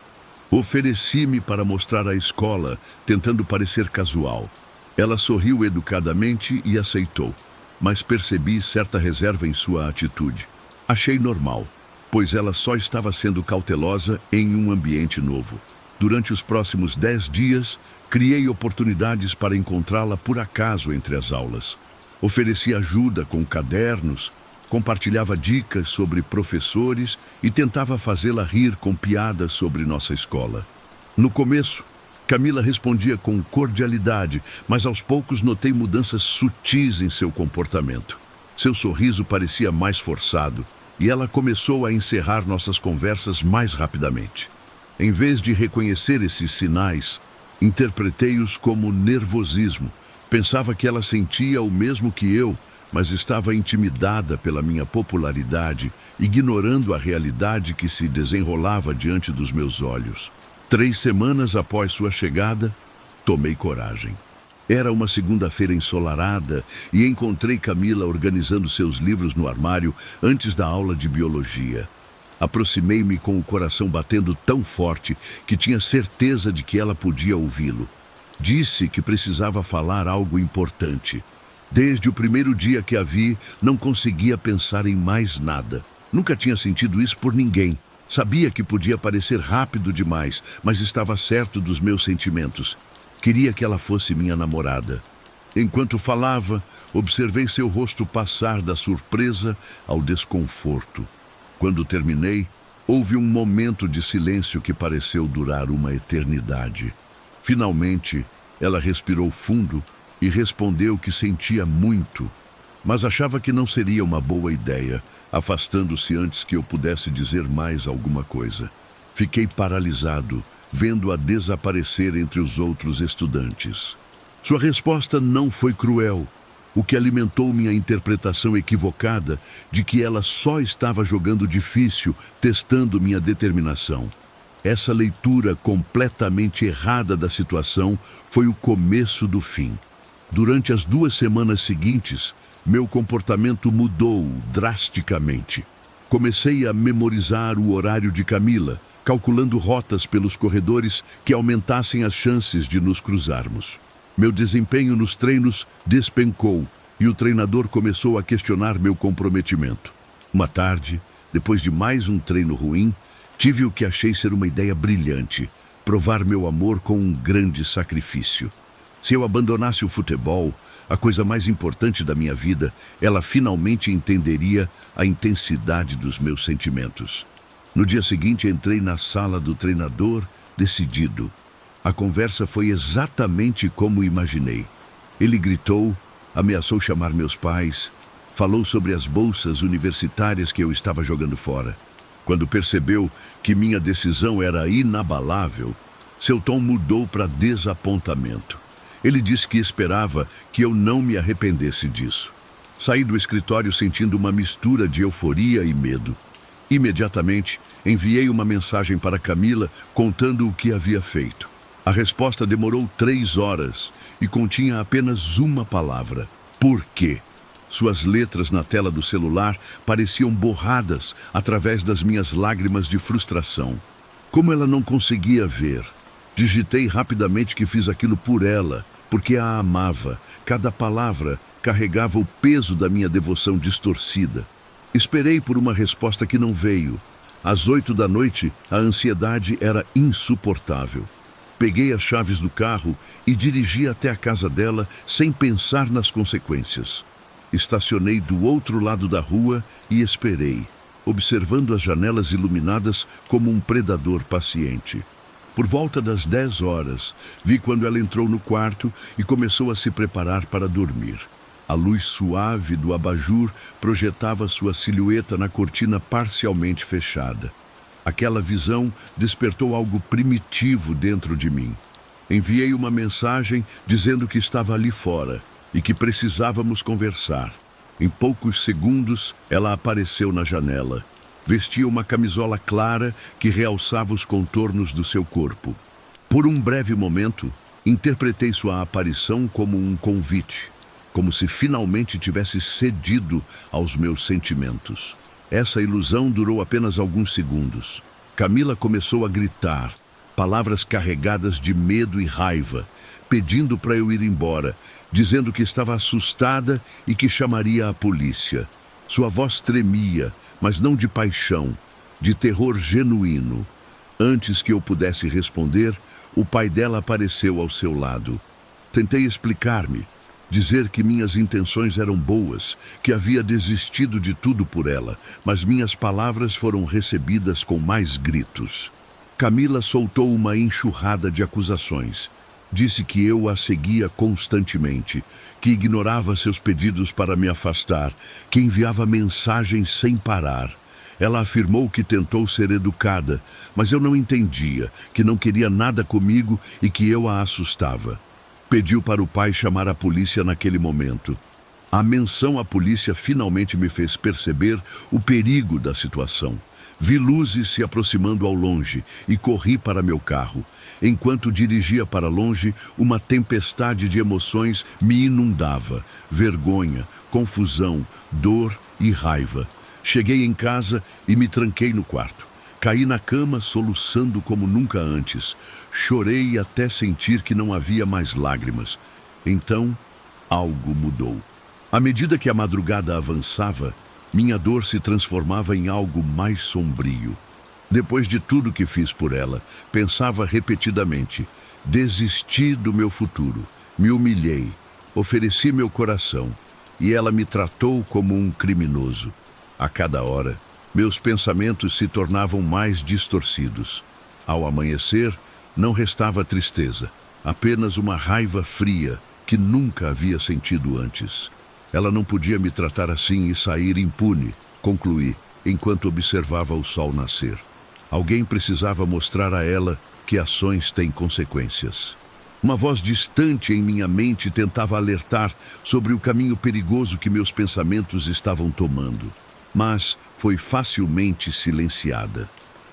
Ofereci-me para mostrar a escola, tentando parecer casual. Ela sorriu educadamente e aceitou, mas percebi certa reserva em sua atitude. Achei normal, pois ela só estava sendo cautelosa em um ambiente novo. Durante os próximos 10 dias, criei oportunidades para encontrá-la por acaso entre as aulas. Ofereci ajuda com cadernos, compartilhava dicas sobre professores e tentava fazê-la rir com piadas sobre nossa escola. No começo, Camila respondia com cordialidade, mas aos poucos notei mudanças sutis em seu comportamento. Seu sorriso parecia mais forçado e ela começou a encerrar nossas conversas mais rapidamente. Em vez de reconhecer esses sinais, interpretei-os como nervosismo. Pensava que ela sentia o mesmo que eu, mas estava intimidada pela minha popularidade, ignorando a realidade que se desenrolava diante dos meus olhos. 3 semanas após sua chegada, tomei coragem. Era uma segunda-feira ensolarada e encontrei Camila organizando seus livros no armário antes da aula de biologia. Aproximei-me com o coração batendo tão forte que tinha certeza de que ela podia ouvi-lo. Disse que precisava falar algo importante. Desde o primeiro dia que a vi, não conseguia pensar em mais nada. Nunca tinha sentido isso por ninguém. Sabia que podia parecer rápido demais, mas estava certo dos meus sentimentos. Queria que ela fosse minha namorada. Enquanto falava, observei seu rosto passar da surpresa ao desconforto. Quando terminei, houve um momento de silêncio que pareceu durar uma eternidade. Finalmente, ela respirou fundo e respondeu que sentia muito, mas achava que não seria uma boa ideia, afastando-se antes que eu pudesse dizer mais alguma coisa. Fiquei paralisado, vendo-a desaparecer entre os outros estudantes. Sua resposta não foi cruel, o que alimentou minha interpretação equivocada de que ela só estava jogando difícil, testando minha determinação. Essa leitura completamente errada da situação foi o começo do fim. Durante as 2 semanas seguintes, meu comportamento mudou drasticamente. Comecei a memorizar o horário de Camila, calculando rotas pelos corredores que aumentassem as chances de nos cruzarmos. Meu desempenho nos treinos despencou e o treinador começou a questionar meu comprometimento. Uma tarde, depois de mais um treino ruim, tive o que achei ser uma ideia brilhante: provar meu amor com um grande sacrifício. Se eu abandonasse o futebol, a coisa mais importante da minha vida, ela finalmente entenderia a intensidade dos meus sentimentos. No dia seguinte, entrei na sala do treinador, decidido. A conversa foi exatamente como imaginei. Ele gritou, ameaçou chamar meus pais, falou sobre as bolsas universitárias que eu estava jogando fora. Quando percebeu que minha decisão era inabalável, seu tom mudou para desapontamento. Ele disse que esperava que eu não me arrependesse disso. Saí do escritório sentindo uma mistura de euforia e medo. Imediatamente, enviei uma mensagem para Camila contando o que havia feito. A resposta demorou 3 horas e continha apenas uma palavra: por quê? Suas letras na tela do celular pareciam borradas através das minhas lágrimas de frustração. Como ela não conseguia ver, digitei rapidamente que fiz aquilo por ela, porque a amava. Cada palavra carregava o peso da minha devoção distorcida. Esperei por uma resposta que não veio. Às 8 da noite, a ansiedade era insuportável. Peguei as chaves do carro e dirigi até a casa dela sem pensar nas consequências. Estacionei do outro lado da rua e esperei, observando as janelas iluminadas como um predador paciente. Por volta das 10 horas, vi quando ela entrou no quarto e começou a se preparar para dormir. A luz suave do abajur projetava sua silhueta na cortina parcialmente fechada. Aquela visão despertou algo primitivo dentro de mim. Enviei uma mensagem dizendo que estava ali fora e que precisávamos conversar. Em poucos segundos, ela apareceu na janela. Vestia uma camisola clara que realçava os contornos do seu corpo. Por um breve momento, interpretei sua aparição como um convite, como se finalmente tivesse cedido aos meus sentimentos. Essa ilusão durou apenas alguns segundos. Camila começou a gritar, palavras carregadas de medo e raiva, pedindo para eu ir embora, dizendo que estava assustada e que chamaria a polícia. Sua voz tremia, mas não de paixão, de terror genuíno. Antes que eu pudesse responder, o pai dela apareceu ao seu lado. Tentei explicar-me, dizer que minhas intenções eram boas, que havia desistido de tudo por ela, mas minhas palavras foram recebidas com mais gritos. Camila soltou uma enxurrada de acusações. Disse que eu a seguia constantemente, que ignorava seus pedidos para me afastar, que enviava mensagens sem parar. Ela afirmou que tentou ser educada, mas eu não entendia, que não queria nada comigo e que eu a assustava. Pediu para o pai chamar a polícia naquele momento. A menção à polícia finalmente me fez perceber o perigo da situação. Vi luzes se aproximando ao longe e corri para meu carro. Enquanto dirigia para longe, uma tempestade de emoções me inundava. Vergonha, confusão, dor e raiva. Cheguei em casa e me tranquei no quarto. Caí na cama soluçando como nunca antes. Chorei até sentir que não havia mais lágrimas. Então, algo mudou. À medida que a madrugada avançava, minha dor se transformava em algo mais sombrio. Depois de tudo que fiz por ela, pensava repetidamente: desisti do meu futuro, me humilhei, ofereci meu coração, e ela me tratou como um criminoso. A cada hora, meus pensamentos se tornavam mais distorcidos. Ao amanhecer, não restava tristeza, apenas uma raiva fria que nunca havia sentido antes. Ela não podia me tratar assim e sair impune, concluí, enquanto observava o sol nascer. Alguém precisava mostrar a ela que ações têm consequências. Uma voz distante em minha mente tentava alertar sobre o caminho perigoso que meus pensamentos estavam tomando, mas foi facilmente silenciada.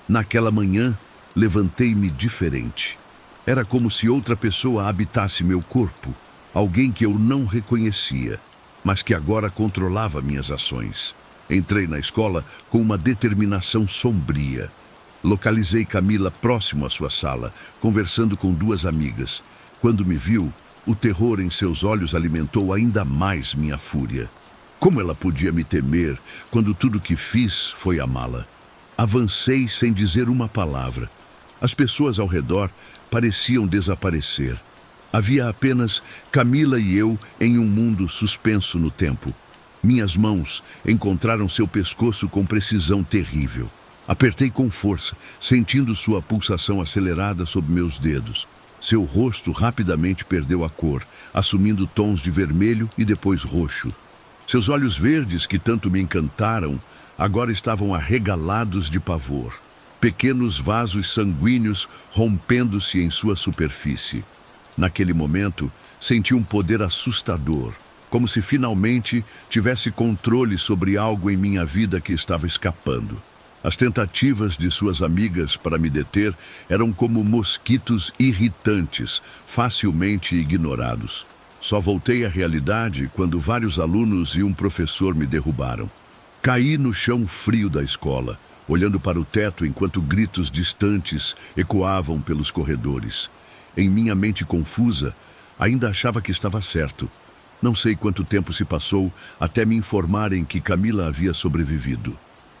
Naquela manhã, levantei-me diferente. Era como se outra pessoa habitasse meu corpo, alguém que eu não reconhecia, mas que agora controlava minhas ações. Entrei na escola com uma determinação sombria. Localizei Camila próximo à sua sala, conversando com 2 amigas. Quando me viu, O terror em seus olhos alimentou ainda mais minha fúria. Como ela podia me temer quando tudo que fiz foi amá-la? Avancei sem dizer uma palavra. As pessoas ao redor pareciam desaparecer. Havia apenas Camila e eu em um mundo suspenso no tempo. Minhas mãos encontraram seu pescoço com precisão terrível. Apertei com força, sentindo sua pulsação acelerada sob meus dedos. Seu rosto rapidamente perdeu a cor, assumindo tons de vermelho e depois roxo. Seus olhos verdes, que tanto me encantaram, agora estavam arregalados de pavor. Pequenos vasos sanguíneos rompendo-se em sua superfície. Naquele momento, senti um poder assustador, como se finalmente tivesse controle sobre algo em minha vida que estava escapando. As tentativas de suas amigas para me deter eram como mosquitos irritantes, facilmente ignorados. Só voltei à realidade quando vários alunos e um professor me derrubaram. Caí no chão frio da escola, olhando para o teto enquanto gritos distantes ecoavam pelos corredores. Em minha mente confusa, ainda achava que estava certo. Não sei quanto tempo se passou até me informarem que Camila havia sobrevivido.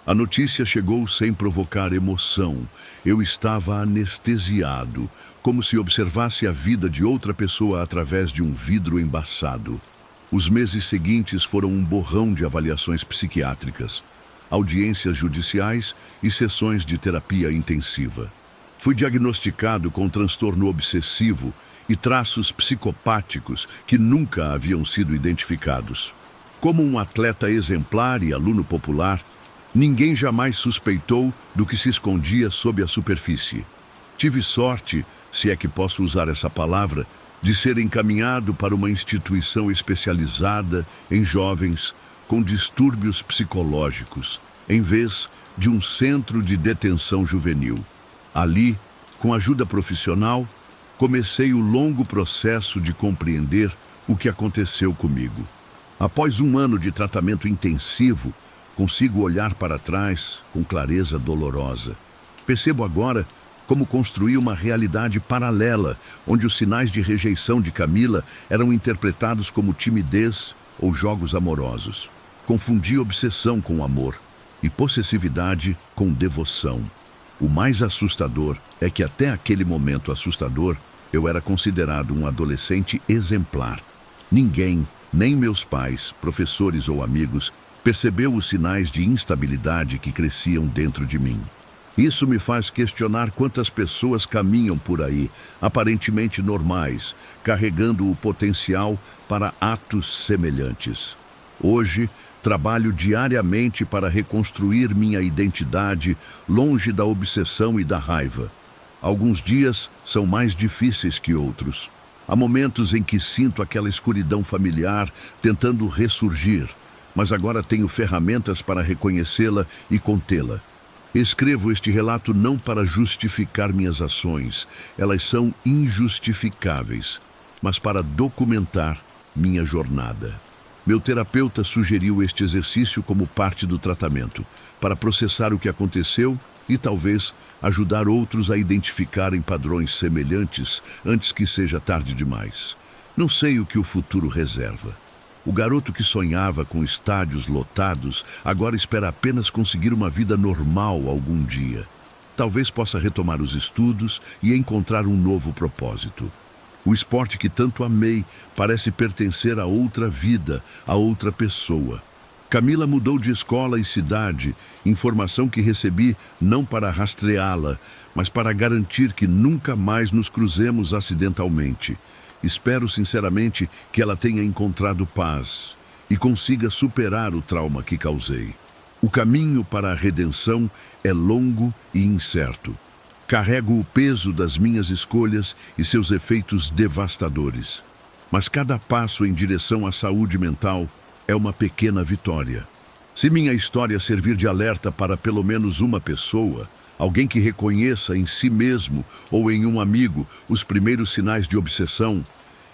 A notícia chegou sem provocar emoção. Eu estava anestesiado, como se observasse a vida de outra pessoa através de um vidro embaçado. Os meses seguintes foram um borrão de avaliações psiquiátricas, audiências judiciais e sessões de terapia intensiva. Fui diagnosticado com transtorno obsessivo e traços psicopáticos que nunca haviam sido identificados. Como um atleta exemplar e aluno popular, ninguém jamais suspeitou do que se escondia sob a superfície. Tive sorte, se é que posso usar essa palavra, de ser encaminhado para uma instituição especializada em jovens com distúrbios psicológicos, em vez de um centro de detenção juvenil. Ali, com ajuda profissional, comecei o longo processo de compreender o que aconteceu comigo. Após um ano de tratamento intensivo, consigo olhar para trás com clareza dolorosa. Percebo agora como construí uma realidade paralela, onde os sinais de rejeição de Camila eram interpretados como timidez ou jogos amorosos. Confundi obsessão com amor e possessividade com devoção. O mais assustador é que até aquele momento assustador, eu era considerado um adolescente exemplar. Ninguém, nem meus pais, professores ou amigos, percebeu os sinais de instabilidade que cresciam dentro de mim. Isso me faz questionar quantas pessoas caminham por aí, aparentemente normais, carregando o potencial para atos semelhantes. Hoje, trabalho diariamente para reconstruir minha identidade longe da obsessão e da raiva. Alguns dias são mais difíceis que outros. Há momentos em que sinto aquela escuridão familiar tentando ressurgir, mas agora tenho ferramentas para reconhecê-la e contê-la. Escrevo este relato não para justificar minhas ações, elas são injustificáveis, mas para documentar minha jornada. Meu terapeuta sugeriu este exercício como parte do tratamento, para processar o que aconteceu e talvez ajudar outros a identificarem padrões semelhantes antes que seja tarde demais. Não sei o que o futuro reserva. O garoto que sonhava com estádios lotados agora espera apenas conseguir uma vida normal algum dia. Talvez possa retomar os estudos e encontrar um novo propósito. O esporte que tanto amei parece pertencer a outra vida, a outra pessoa. Camila mudou de escola e cidade, informação que recebi não para rastreá-la, mas para garantir que nunca mais nos cruzemos acidentalmente. Espero sinceramente que ela tenha encontrado paz e consiga superar o trauma que causei. O caminho para a redenção é longo e incerto. Carrego o peso das minhas escolhas e seus efeitos devastadores. Mas cada passo em direção à saúde mental é uma pequena vitória. Se minha história servir de alerta para pelo menos uma pessoa, alguém que reconheça em si mesmo ou em um amigo os primeiros sinais de obsessão,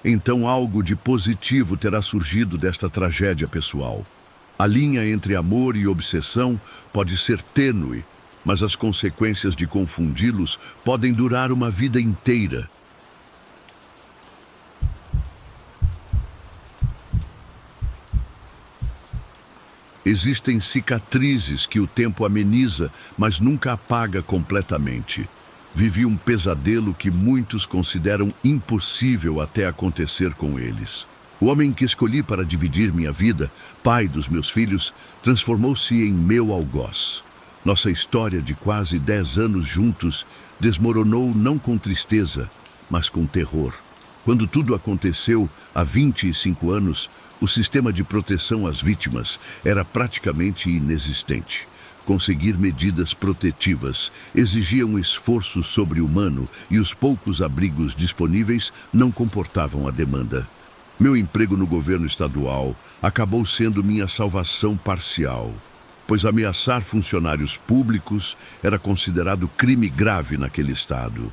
então algo de positivo terá surgido desta tragédia pessoal. A linha entre amor e obsessão pode ser tênue, mas as consequências de confundi-los podem durar uma vida inteira. Existem cicatrizes que o tempo ameniza, mas nunca apaga completamente. Vivi um pesadelo que muitos consideram impossível até acontecer com eles. O homem que escolhi para dividir minha vida, pai dos meus filhos, transformou-se em meu algoz. Nossa história de quase 10 anos juntos desmoronou não com tristeza, mas com terror. Quando tudo aconteceu, há 25 anos, o sistema de proteção às vítimas era praticamente inexistente. Conseguir medidas protetivas exigia um esforço sobre-humano e os poucos abrigos disponíveis não comportavam a demanda. Meu emprego no governo estadual acabou sendo minha salvação parcial, pois ameaçar funcionários públicos era considerado crime grave naquele estado.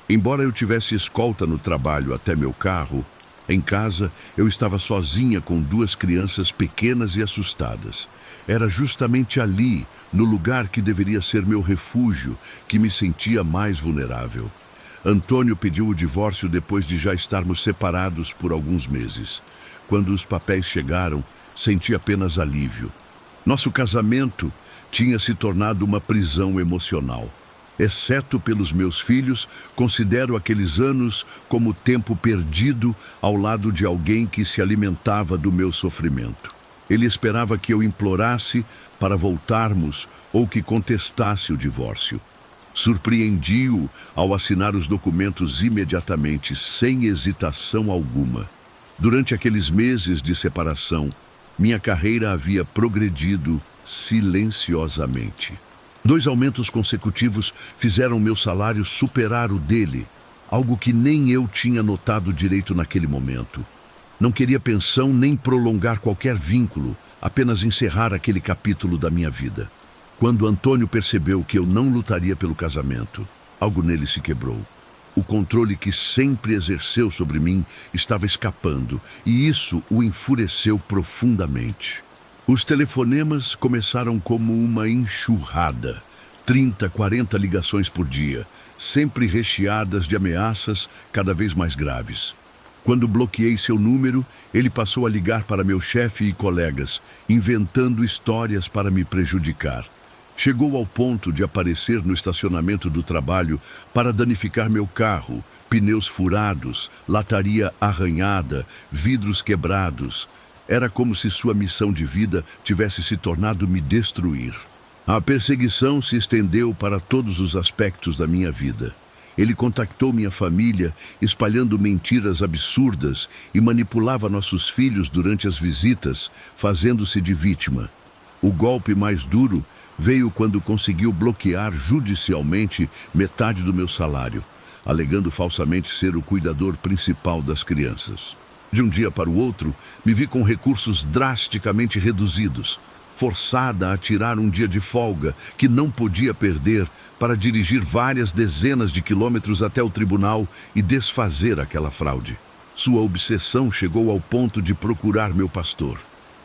Embora eu tivesse escolta no trabalho até meu carro, em casa eu estava sozinha com 2 crianças pequenas e assustadas. Era justamente ali, no lugar que deveria ser meu refúgio, que me sentia mais vulnerável. Antônio pediu o divórcio depois de já estarmos separados por alguns meses. Quando os papéis chegaram, senti apenas alívio. Nosso casamento tinha se tornado uma prisão emocional. Exceto pelos meus filhos, considero aqueles anos como tempo perdido ao lado de alguém que se alimentava do meu sofrimento. Ele esperava que eu implorasse para voltarmos ou que contestasse o divórcio. Surpreendi-o ao assinar os documentos imediatamente, sem hesitação alguma. Durante aqueles meses de separação, minha carreira havia progredido silenciosamente. 2 aumentos consecutivos fizeram meu salário superar o dele, algo que nem eu tinha notado direito naquele momento. Não queria pensão nem prolongar qualquer vínculo, apenas encerrar aquele capítulo da minha vida. Quando Antônio percebeu que eu não lutaria pelo casamento, algo nele se quebrou. O controle que sempre exerceu sobre mim estava escapando, e isso o enfureceu profundamente. Os telefonemas começaram como uma enxurrada. 30, 40 ligações por dia, sempre recheadas de ameaças cada vez mais graves. Quando bloqueei seu número, ele passou a ligar para meu chefe e colegas, inventando histórias para me prejudicar. Chegou ao ponto de aparecer no estacionamento do trabalho para danificar meu carro, pneus furados, lataria arranhada, vidros quebrados. Era como se sua missão de vida tivesse se tornado me destruir. A perseguição se estendeu para todos os aspectos da minha vida. Ele contactou minha família, espalhando mentiras absurdas e manipulava nossos filhos durante as visitas, fazendo-se de vítima. O golpe mais duro veio quando conseguiu bloquear judicialmente metade do meu salário, alegando falsamente ser o cuidador principal das crianças. De um dia para o outro, me vi com recursos drasticamente reduzidos, forçada a tirar um dia de folga que não podia perder para dirigir várias dezenas de quilômetros até o tribunal e desfazer aquela fraude. Sua obsessão chegou ao ponto de procurar meu pastor.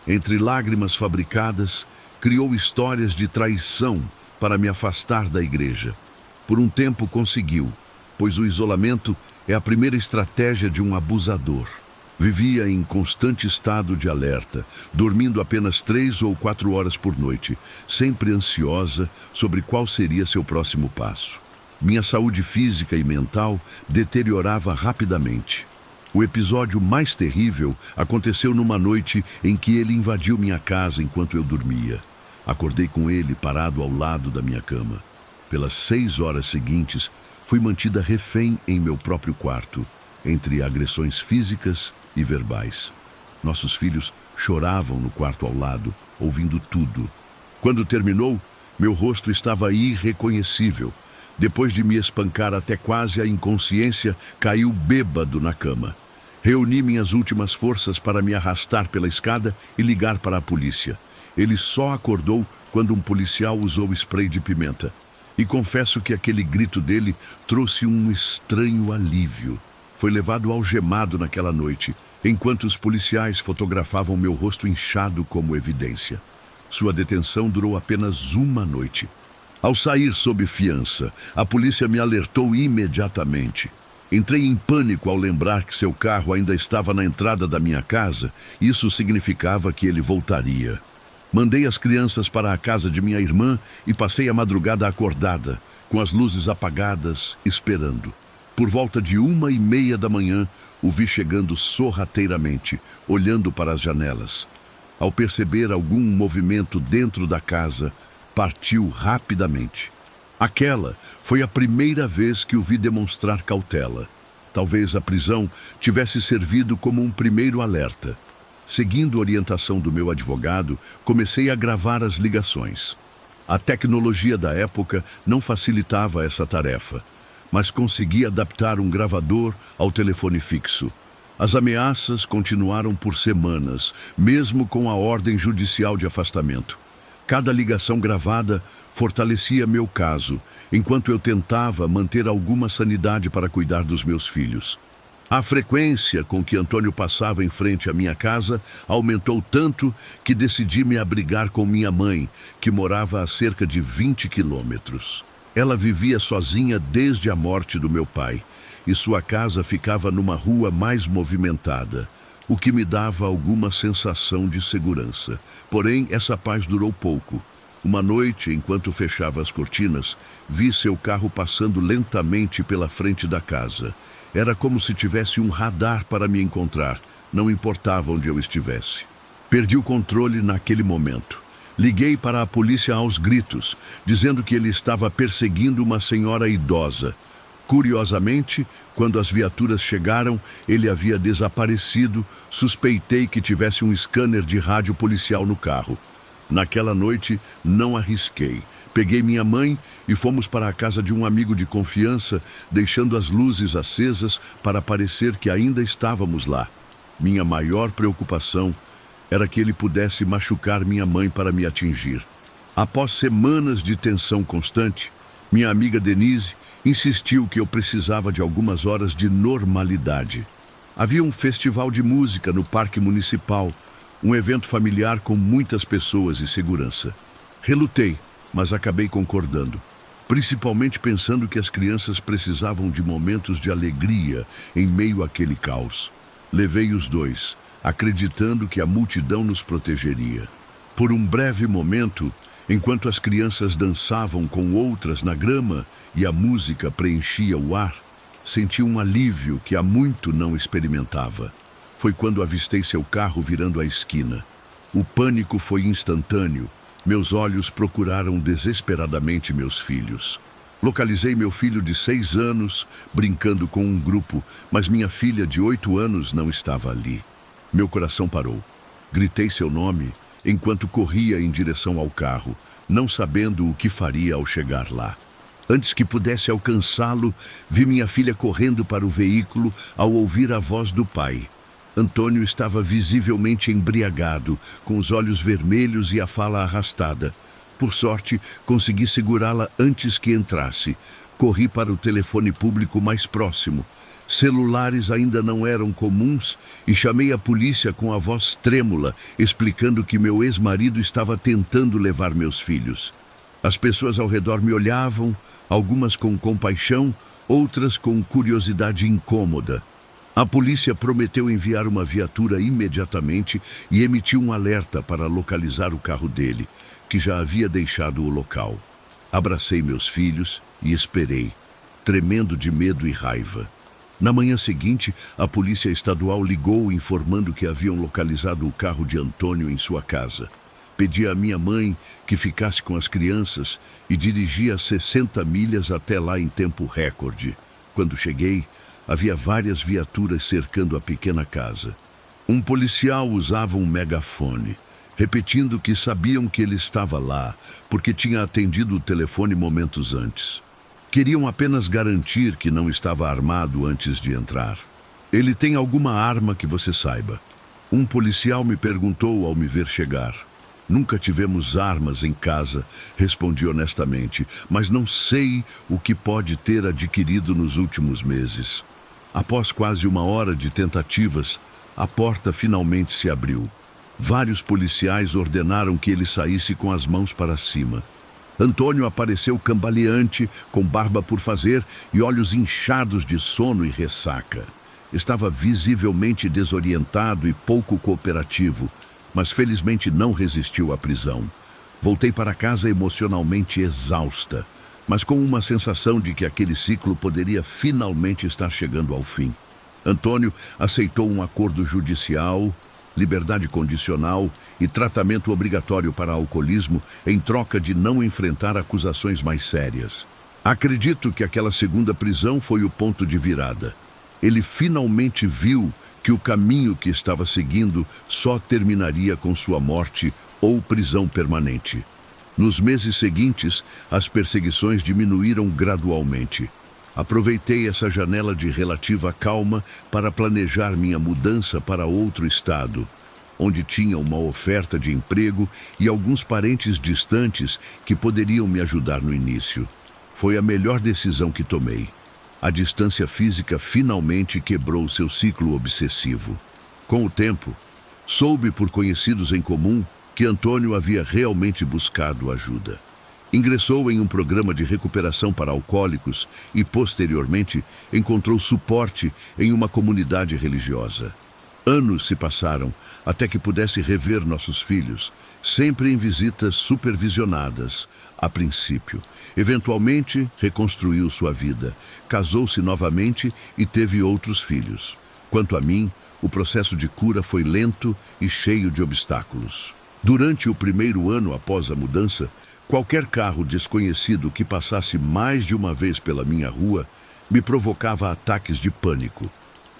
Entre lágrimas fabricadas, criou histórias de traição para me afastar da igreja. Por um tempo conseguiu, pois o isolamento é a primeira estratégia de um abusador. Vivia em constante estado de alerta, dormindo apenas 3 ou 4 horas por noite, sempre ansiosa sobre qual seria seu próximo passo. Minha saúde física e mental deteriorava rapidamente. O episódio mais terrível aconteceu numa noite em que ele invadiu minha casa enquanto eu dormia. Acordei com ele parado ao lado da minha cama. Pelas 6 horas seguintes, fui mantida refém em meu próprio quarto, entre agressões físicas e verbais. Nossos filhos choravam no quarto ao lado, ouvindo tudo. Quando terminou, meu rosto estava irreconhecível. Depois de me espancar até quase a inconsciência, caiu bêbado na cama. Reuni minhas últimas forças para me arrastar pela escada e ligar para a polícia. Ele só acordou quando um policial usou spray de pimenta. E confesso que aquele grito dele trouxe um estranho alívio. Foi levado algemado naquela noite, enquanto os policiais fotografavam meu rosto inchado como evidência. Sua detenção durou apenas uma noite. Ao sair sob fiança, a polícia me alertou imediatamente. Entrei em pânico ao lembrar que seu carro ainda estava na entrada da minha casa. Isso significava que ele voltaria. Mandei as crianças para a casa de minha irmã e passei a madrugada acordada, com as luzes apagadas, esperando. Por volta de 1h30 da manhã, o vi chegando sorrateiramente, olhando para as janelas. Ao perceber algum movimento dentro da casa, partiu rapidamente. Aquela foi a primeira vez que o vi demonstrar cautela. Talvez a prisão tivesse servido como um primeiro alerta. Seguindo a orientação do meu advogado, comecei a gravar as ligações. A tecnologia da época não facilitava essa tarefa, mas consegui adaptar um gravador ao telefone fixo. As ameaças continuaram por semanas, mesmo com a ordem judicial de afastamento. Cada ligação gravada fortalecia meu caso, enquanto eu tentava manter alguma sanidade para cuidar dos meus filhos. A frequência com que Antônio passava em frente à minha casa aumentou tanto que decidi me abrigar com minha mãe, que morava a cerca de 20 quilômetros. Ela vivia sozinha desde a morte do meu pai, e sua casa ficava numa rua mais movimentada, o que me dava alguma sensação de segurança. Porém, essa paz durou pouco. Uma noite, enquanto fechava as cortinas, vi seu carro passando lentamente pela frente da casa. Era como se tivesse um radar para me encontrar, não importava onde eu estivesse. Perdi o controle naquele momento. Liguei para a polícia aos gritos, dizendo que ele estava perseguindo uma senhora idosa. Curiosamente, quando as viaturas chegaram, ele havia desaparecido. Suspeitei que tivesse um scanner de rádio policial no carro. Naquela noite, não arrisquei. Peguei minha mãe e fomos para a casa de um amigo de confiança, deixando as luzes acesas para parecer que ainda estávamos lá. Minha maior preocupação era que ele pudesse machucar minha mãe para me atingir. Após semanas de tensão constante, minha amiga Denise insistiu que eu precisava de algumas horas de normalidade. Havia um festival de música no Parque Municipal, um evento familiar com muitas pessoas e segurança. Relutei, mas acabei concordando, principalmente pensando que as crianças precisavam de momentos de alegria em meio àquele caos. Levei os dois, acreditando que a multidão nos protegeria. Por um breve momento, enquanto as crianças dançavam com outras na grama e a música preenchia o ar, senti um alívio que há muito não experimentava. Foi quando avistei seu carro virando a esquina. O pânico foi instantâneo. Meus olhos procuraram desesperadamente meus filhos. Localizei meu filho de 6 anos, brincando com um grupo, mas minha filha de 8 anos não estava ali. Meu coração parou. Gritei seu nome enquanto corria em direção ao carro, não sabendo o que faria ao chegar lá. Antes que pudesse alcançá-lo, vi minha filha correndo para o veículo ao ouvir a voz do pai. Antônio estava visivelmente embriagado, com os olhos vermelhos e a fala arrastada. Por sorte, consegui segurá-la antes que entrasse. Corri para o telefone público mais próximo. Celulares ainda não eram comuns e chamei a polícia com a voz trêmula, explicando que meu ex-marido estava tentando levar meus filhos. As pessoas ao redor me olhavam, algumas com compaixão, outras com curiosidade incômoda. A polícia prometeu enviar uma viatura imediatamente e emitiu um alerta para localizar o carro dele, que já havia deixado o local. Abracei meus filhos e esperei, tremendo de medo e raiva. Na manhã seguinte, a polícia estadual ligou informando que haviam localizado o carro de Antônio em sua casa. Pedi à minha mãe que ficasse com as crianças e dirigi 60 milhas até lá em tempo recorde. Quando cheguei, havia várias viaturas cercando a pequena casa. Um policial usava um megafone, repetindo que sabiam que ele estava lá, porque tinha atendido o telefone momentos antes. Queriam apenas garantir que não estava armado antes de entrar. Ele tem alguma arma que você saiba? Um policial me perguntou ao me ver chegar. Nunca tivemos armas em casa, respondi honestamente, mas não sei o que pode ter adquirido nos últimos meses. Após quase 1 hora de tentativas, a porta finalmente se abriu. Vários policiais ordenaram que ele saísse com as mãos para cima. Antônio apareceu cambaleante, com barba por fazer e olhos inchados de sono e ressaca. Estava visivelmente desorientado e pouco cooperativo. mas felizmente não resistiu à prisão. Voltei para casa emocionalmente exausta, mas com uma sensação de que aquele ciclo poderia finalmente estar chegando ao fim. Antônio aceitou um acordo judicial, liberdade condicional e tratamento obrigatório para alcoolismo em troca de não enfrentar acusações mais sérias. Acredito que aquela segunda prisão foi o ponto de virada. Ele finalmente viu que o caminho que estava seguindo só terminaria com sua morte ou prisão permanente. Nos meses seguintes, as perseguições diminuíram gradualmente. Aproveitei essa janela de relativa calma para planejar minha mudança para outro estado, onde tinha uma oferta de emprego e alguns parentes distantes que poderiam me ajudar no início. Foi a melhor decisão que tomei. A distância física finalmente quebrou seu ciclo obsessivo. Com o tempo, soube por conhecidos em comum que Antônio havia realmente buscado ajuda. Ingressou em um programa de recuperação para alcoólicos e, posteriormente, encontrou suporte em uma comunidade religiosa. Anos se passaram até que pudesse rever nossos filhos, sempre em visitas supervisionadas, a princípio. Eventualmente, reconstruiu sua vida, casou-se novamente e teve outros filhos. Quanto a mim, o processo de cura foi lento e cheio de obstáculos. Durante o primeiro ano após a mudança, qualquer carro desconhecido que passasse mais de uma vez pela minha rua me provocava ataques de pânico.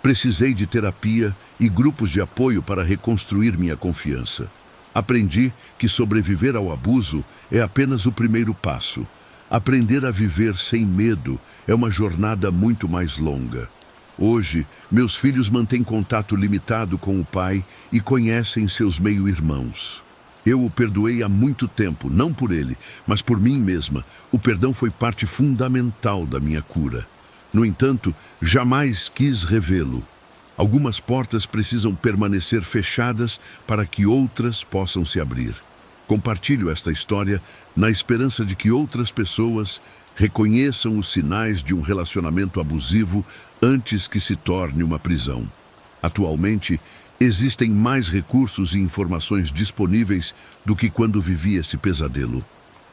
Precisei de terapia e grupos de apoio para reconstruir minha confiança. Aprendi que sobreviver ao abuso é apenas o primeiro passo. Aprender a viver sem medo é uma jornada muito mais longa. Hoje, meus filhos mantêm contato limitado com o pai e conhecem seus meio-irmãos. Eu o perdoei há muito tempo, não por ele, mas por mim mesma. O perdão foi parte fundamental da minha cura. No entanto, jamais quis revê-lo. Algumas portas precisam permanecer fechadas para que outras possam se abrir. Compartilho esta história na esperança de que outras pessoas reconheçam os sinais de um relacionamento abusivo antes que se torne uma prisão. Atualmente, existem mais recursos e informações disponíveis do que quando vivi esse pesadelo.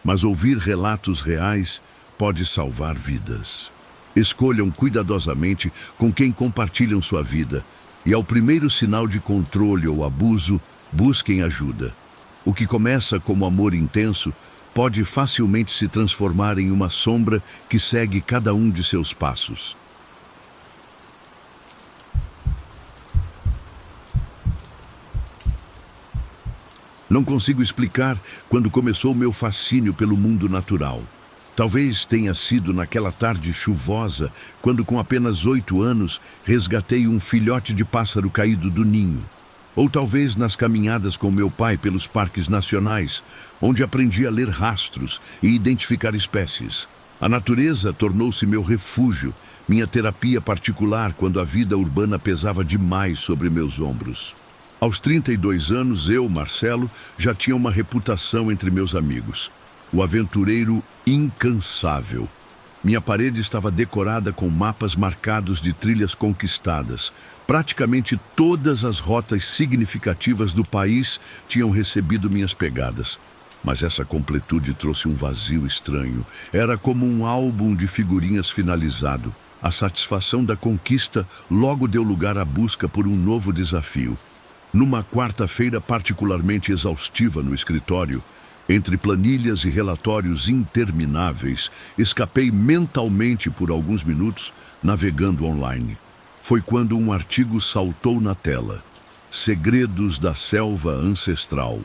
Mas ouvir relatos reais pode salvar vidas. Escolham cuidadosamente com quem compartilham sua vida e, ao primeiro sinal de controle ou abuso, busquem ajuda. O que começa como amor intenso pode facilmente se transformar em uma sombra que segue cada um de seus passos. Não consigo explicar quando começou meu fascínio pelo mundo natural. Talvez tenha sido naquela tarde chuvosa, quando com apenas 8 anos resgatei um filhote de pássaro caído do ninho. Ou talvez nas caminhadas com meu pai pelos parques nacionais, onde aprendi a ler rastros e identificar espécies. A natureza tornou-se meu refúgio, minha terapia particular quando a vida urbana pesava demais sobre meus ombros. Aos 32 anos, eu, Marcelo, já tinha uma reputação entre meus amigos. O aventureiro incansável. Minha parede estava decorada com mapas marcados de trilhas conquistadas. Praticamente todas as rotas significativas do país tinham recebido minhas pegadas. Mas essa completude trouxe um vazio estranho. Era como um álbum de figurinhas finalizado. A satisfação da conquista logo deu lugar à busca por um novo desafio. Numa quarta-feira particularmente exaustiva no escritório, entre planilhas e relatórios intermináveis, escapei mentalmente por alguns minutos navegando online. Foi quando um artigo saltou na tela. Segredos da selva ancestral.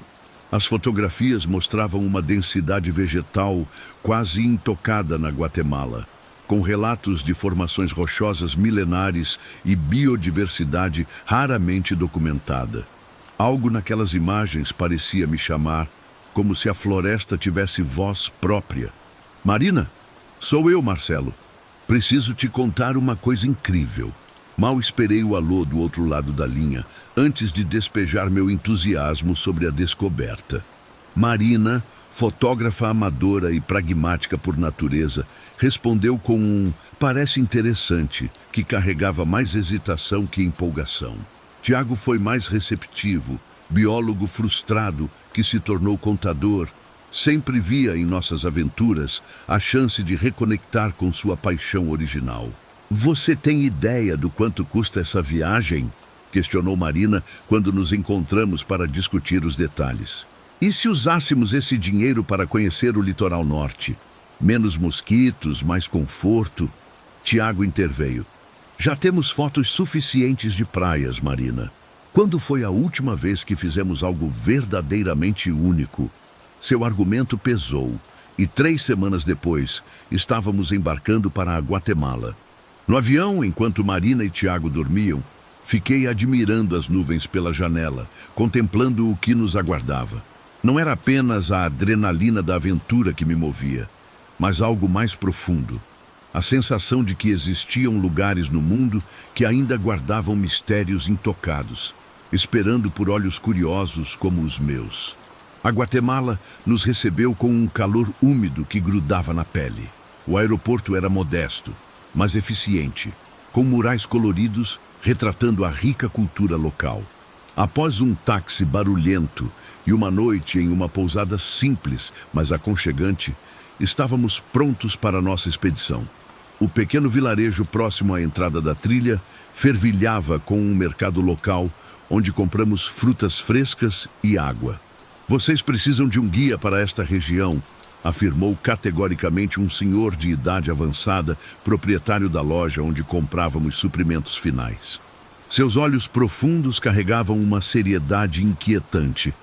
As fotografias mostravam uma densidade vegetal quase intocada na Guatemala, com relatos de formações rochosas milenares e biodiversidade raramente documentada. Algo naquelas imagens parecia me chamar, como se a floresta tivesse voz própria. Marina, sou eu, Marcelo. Preciso te contar uma coisa incrível. Mal esperei o alô do outro lado da linha, antes de despejar meu entusiasmo sobre a descoberta. Marina, fotógrafa amadora e pragmática por natureza, respondeu com um "parece interessante", que carregava mais hesitação que empolgação. Tiago foi mais receptivo, biólogo frustrado que se tornou contador, sempre via em nossas aventuras a chance de reconectar com sua paixão original. "Você tem ideia do quanto custa essa viagem?" questionou Marina quando nos encontramos para discutir os detalhes. "E se usássemos esse dinheiro para conhecer o litoral norte? Menos mosquitos, mais conforto?" Tiago interveio. "Já temos fotos suficientes de praias, Marina. Quando foi a última vez que fizemos algo verdadeiramente único?" Seu argumento pesou, e 3 semanas depois, estávamos embarcando para a Guatemala. No avião, enquanto Marina e Tiago dormiam, fiquei admirando as nuvens pela janela, contemplando o que nos aguardava. Não era apenas a adrenalina da aventura que me movia, mas algo mais profundo. A sensação de que existiam lugares no mundo que ainda guardavam mistérios intocados, esperando por olhos curiosos como os meus. A Guatemala nos recebeu com um calor úmido que grudava na pele. O aeroporto era modesto, mas eficiente, com murais coloridos retratando a rica cultura local. Após um táxi barulhento e uma noite em uma pousada simples, mas aconchegante, estávamos prontos para a nossa expedição. O pequeno vilarejo próximo à entrada da trilha fervilhava com um mercado local onde compramos frutas frescas e água. "Vocês precisam de um guia para esta região", afirmou categoricamente um senhor de idade avançada, proprietário da loja onde comprávamos suprimentos finais. Seus olhos profundos carregavam uma seriedade inquietante.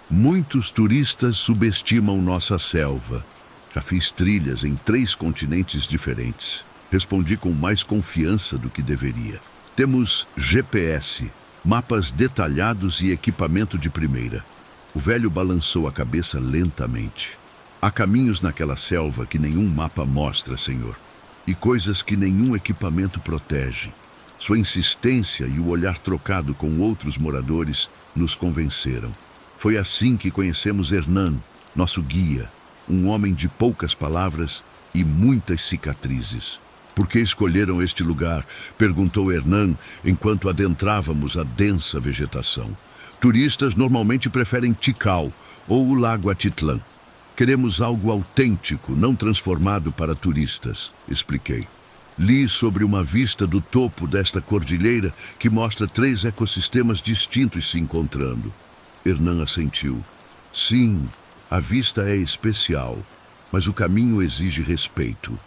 "Muitos turistas subestimam nossa selva. Já fiz trilhas em 3 continentes diferentes." Respondi com mais confiança do que deveria. "Temos GPS, mapas detalhados e equipamento de primeira." O velho balançou a cabeça lentamente. "Há caminhos naquela selva que nenhum mapa mostra, senhor, e coisas que nenhum equipamento protege." Sua insistência e o olhar trocado com outros moradores nos convenceram. Foi assim que conhecemos Hernan, nosso guia, um homem de poucas palavras e muitas cicatrizes. "Por que escolheram este lugar?" perguntou Hernan enquanto adentrávamos a densa vegetação. "Turistas normalmente preferem Tikal ou o Lago Atitlán. Queremos algo autêntico, não transformado para turistas", expliquei. "Li sobre uma vista do topo desta cordilheira que mostra 3 ecossistemas distintos se encontrando." Hernan assentiu. "Sim, a vista é especial, mas o caminho exige respeito."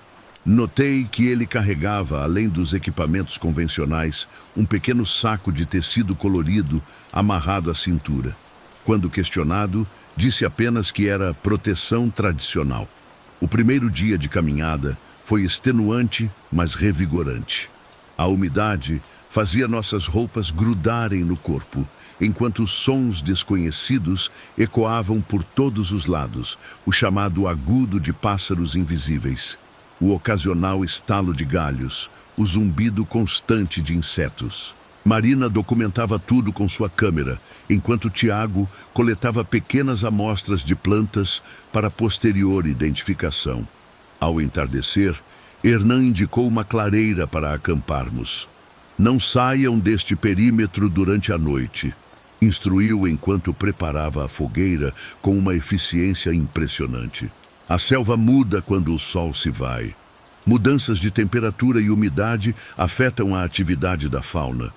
Notei que ele carregava, além dos equipamentos convencionais, um pequeno saco de tecido colorido amarrado à cintura. Quando questionado, disse apenas que era proteção tradicional. O primeiro dia de caminhada foi extenuante, mas revigorante. A umidade fazia nossas roupas grudarem no corpo, enquanto sons desconhecidos ecoavam por todos os lados, o chamado agudo de pássaros invisíveis, o ocasional estalo de galhos, o zumbido constante de insetos. Marina documentava tudo com sua câmera, enquanto Tiago coletava pequenas amostras de plantas para posterior identificação. Ao entardecer, Hernan indicou uma clareira para acamparmos. "Não saiam deste perímetro durante a noite", instruiu enquanto preparava a fogueira com uma eficiência impressionante. "A selva muda quando o sol se vai. Mudanças de temperatura e umidade afetam a atividade da fauna",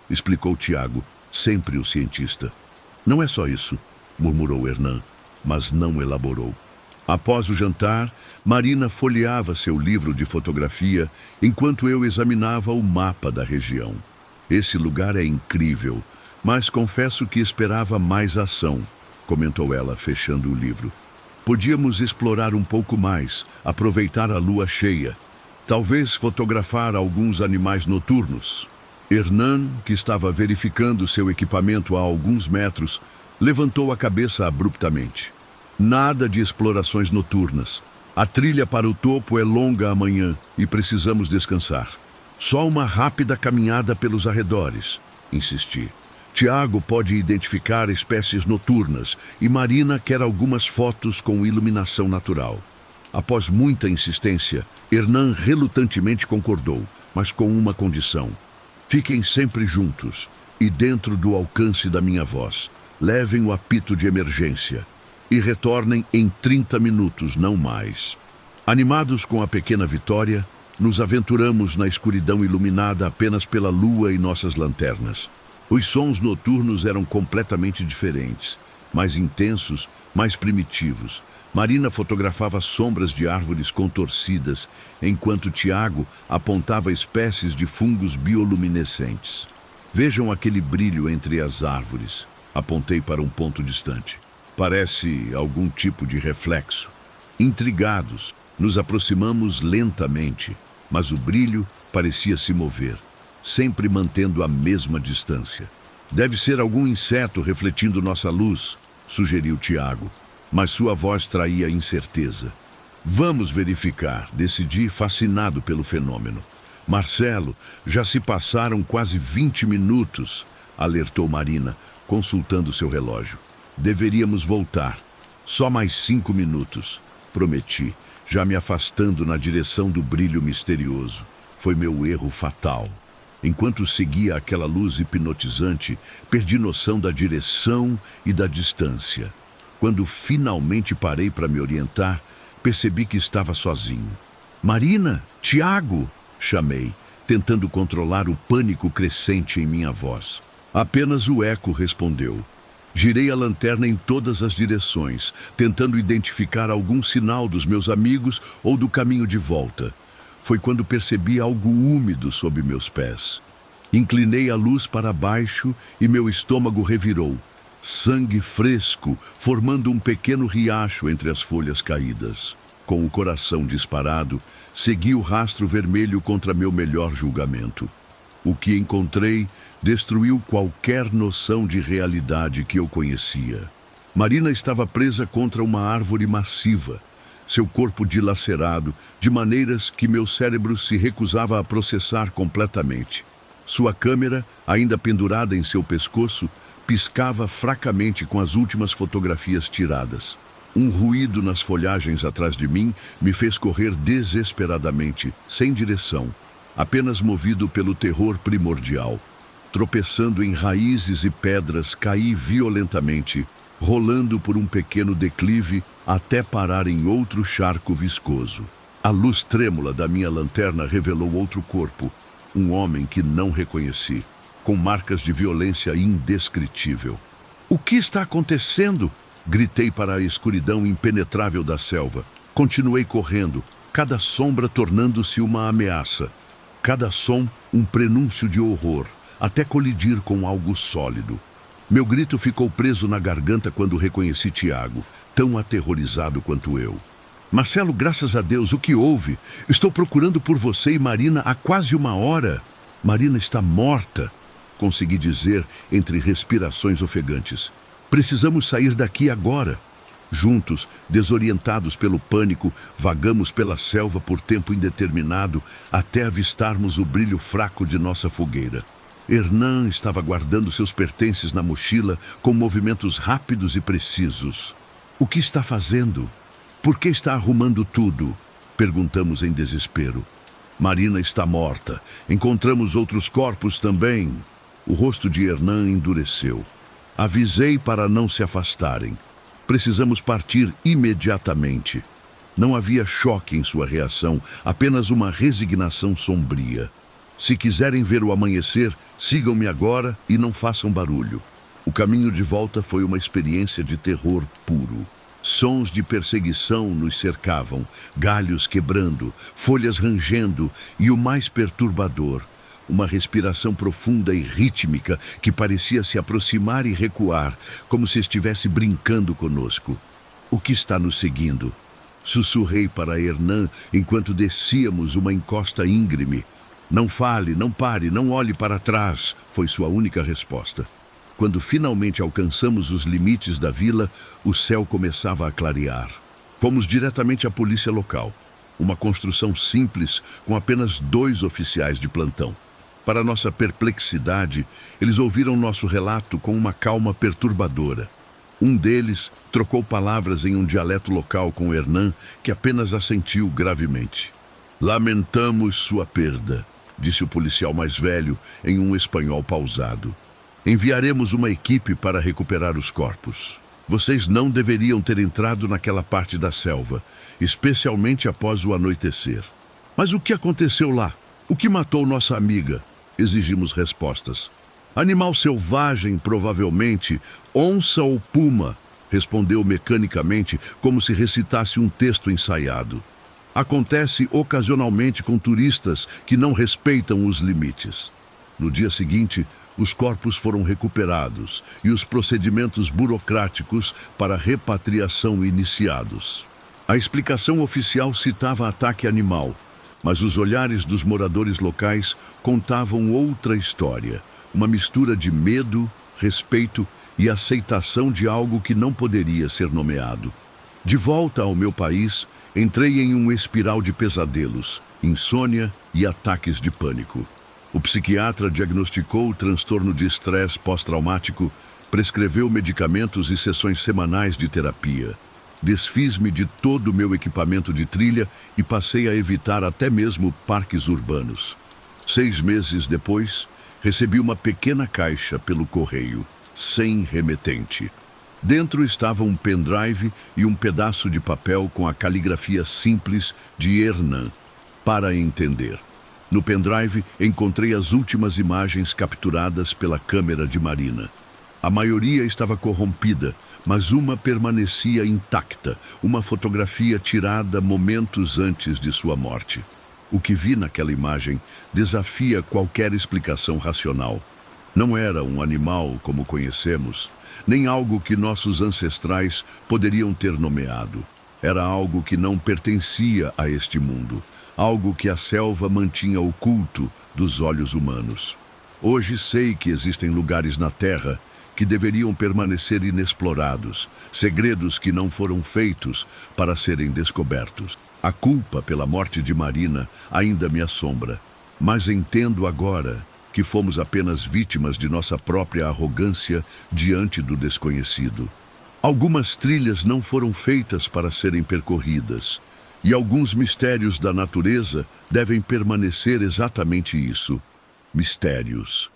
explicou Tiago, sempre o cientista. "Não é só isso", murmurou Hernan, mas não elaborou. Após o jantar, Marina folheava seu livro de fotografia enquanto eu examinava o mapa da região. "Esse lugar é incrível, mas confesso que esperava mais ação", comentou ela, fechando o livro. "Podíamos explorar um pouco mais, aproveitar a lua cheia. Talvez fotografar alguns animais noturnos." Hernan, que estava verificando seu equipamento a alguns metros, levantou a cabeça abruptamente. "Nada de explorações noturnas. A trilha para o topo é longa amanhã e precisamos descansar. Só uma rápida caminhada pelos arredores", insisti. "Tiago pode identificar espécies noturnas e Marina quer algumas fotos com iluminação natural." Após muita insistência, Hernan relutantemente concordou, mas com uma condição: "Fiquem sempre juntos e dentro do alcance da minha voz. Levem o apito de emergência e retornem em 30 minutos, não mais. Animados com a pequena vitória, nos aventuramos na escuridão iluminada apenas pela lua e nossas lanternas. Os sons noturnos eram completamente diferentes, mais intensos, mais primitivos. Marina fotografava sombras de árvores contorcidas, enquanto Tiago apontava espécies de fungos bioluminescentes. Vejam aquele brilho entre as árvores. Apontei para um ponto distante. Parece algum tipo de reflexo. Intrigados, nos aproximamos lentamente, mas o brilho parecia se mover, sempre mantendo a mesma distância. Deve ser algum inseto refletindo nossa luz, sugeriu Tiago, mas sua voz traía incerteza. Vamos verificar, decidi, fascinado pelo fenômeno. Marcelo, já se passaram quase 20 minutos, alertou Marina, consultando seu relógio. Deveríamos voltar. Só mais 5 minutos, prometi, já me afastando na direção do brilho misterioso. Foi meu erro fatal. Enquanto seguia aquela luz hipnotizante, perdi noção da direção e da distância. Quando finalmente parei para me orientar, percebi que estava sozinho. Marina, Tiago, chamei, tentando controlar o pânico crescente em minha voz. Apenas o eco respondeu. Girei a lanterna em todas as direções, tentando identificar algum sinal dos meus amigos ou do caminho de volta. Foi quando percebi algo úmido sob meus pés. Inclinei a luz para baixo e meu estômago revirou. Sangue fresco, formando um pequeno riacho entre as folhas caídas. Com o coração disparado, segui o rastro vermelho contra meu melhor julgamento. O que encontrei destruiu qualquer noção de realidade que eu conhecia. Marina estava presa contra uma árvore massiva, seu corpo dilacerado, de maneiras que meu cérebro se recusava a processar completamente. Sua câmera, ainda pendurada em seu pescoço, piscava fracamente com as últimas fotografias tiradas. Um ruído nas folhagens atrás de mim me fez correr desesperadamente, sem direção, apenas movido pelo terror primordial. Tropeçando em raízes e pedras, caí violentamente, rolando por um pequeno declive até parar em outro charco viscoso. A luz trêmula da minha lanterna revelou outro corpo, um homem que não reconheci, com marcas de violência indescritível. O que está acontecendo? Gritei para a escuridão impenetrável da selva. Continuei correndo, cada sombra tornando-se uma ameaça, cada som um prenúncio de horror, até colidir com algo sólido. Meu grito ficou preso na garganta quando reconheci Tiago, tão aterrorizado quanto eu. Marcelo, graças a Deus, o que houve? Estou procurando por você e Marina há quase 1 hora. Marina está morta, consegui dizer entre respirações ofegantes. Precisamos sair daqui agora. Juntos, desorientados pelo pânico, vagamos pela selva por tempo indeterminado até avistarmos o brilho fraco de nossa fogueira. Hernan estava guardando seus pertences na mochila com movimentos rápidos e precisos. O que está fazendo? Por que está arrumando tudo? Perguntamos em desespero. Marina está morta. Encontramos outros corpos também. O rosto de Hernan endureceu. Avisei para não se afastarem. Precisamos partir imediatamente. Não havia choque em sua reação, apenas uma resignação sombria. Se quiserem ver o amanhecer, sigam-me agora e não façam barulho. O caminho de volta foi uma experiência de terror puro. Sons de perseguição nos cercavam, galhos quebrando, folhas rangendo e o mais perturbador, uma respiração profunda e rítmica que parecia se aproximar e recuar, como se estivesse brincando conosco. O que está nos seguindo? Sussurrei para Hernan enquanto descíamos uma encosta íngreme. Não fale, não pare, não olhe para trás, foi sua única resposta. Quando finalmente alcançamos os limites da vila, o céu começava a clarear. Fomos diretamente à polícia local, uma construção simples com apenas 2 oficiais de plantão. Para nossa perplexidade, eles ouviram nosso relato com uma calma perturbadora. Um deles trocou palavras em um dialeto local com Hernan, que apenas assentiu gravemente. Lamentamos sua perda, disse o policial mais velho em um espanhol pausado. Enviaremos uma equipe para recuperar os corpos. Vocês não deveriam ter entrado naquela parte da selva, especialmente após o anoitecer. Mas o que aconteceu lá? O que matou nossa amiga? Exigimos respostas. Animal selvagem, provavelmente, onça ou puma, respondeu mecanicamente, como se recitasse um texto ensaiado. Acontece ocasionalmente com turistas que não respeitam os limites. No dia seguinte, os corpos foram recuperados e os procedimentos burocráticos para repatriação iniciados. A explicação oficial citava ataque animal, mas os olhares dos moradores locais contavam outra história, uma mistura de medo, respeito e aceitação de algo que não poderia ser nomeado. De volta ao meu país, entrei em um espiral de pesadelos, insônia e ataques de pânico. O psiquiatra diagnosticou o transtorno de estresse pós-traumático, prescreveu medicamentos e sessões semanais de terapia. Desfiz-me de todo o meu equipamento de trilha e passei a evitar até mesmo parques urbanos. 6 meses depois, recebi uma pequena caixa pelo correio, sem remetente. Dentro estava um pendrive e um pedaço de papel com a caligrafia simples de Hernan, para entender. No pendrive, encontrei as últimas imagens capturadas pela câmera de Marina. A maioria estava corrompida, mas uma permanecia intacta, uma fotografia tirada momentos antes de sua morte. O que vi naquela imagem desafia qualquer explicação racional. Não era um animal como conhecemos, nem algo que nossos ancestrais poderiam ter nomeado. Era algo que não pertencia a este mundo, algo que a selva mantinha oculto dos olhos humanos. Hoje sei que existem lugares na Terra que deveriam permanecer inexplorados, segredos que não foram feitos para serem descobertos. A culpa pela morte de Marina ainda me assombra, mas entendo agora que fomos apenas vítimas de nossa própria arrogância diante do desconhecido. Algumas trilhas não foram feitas para serem percorridas, e alguns mistérios da natureza devem permanecer exatamente isso, mistérios.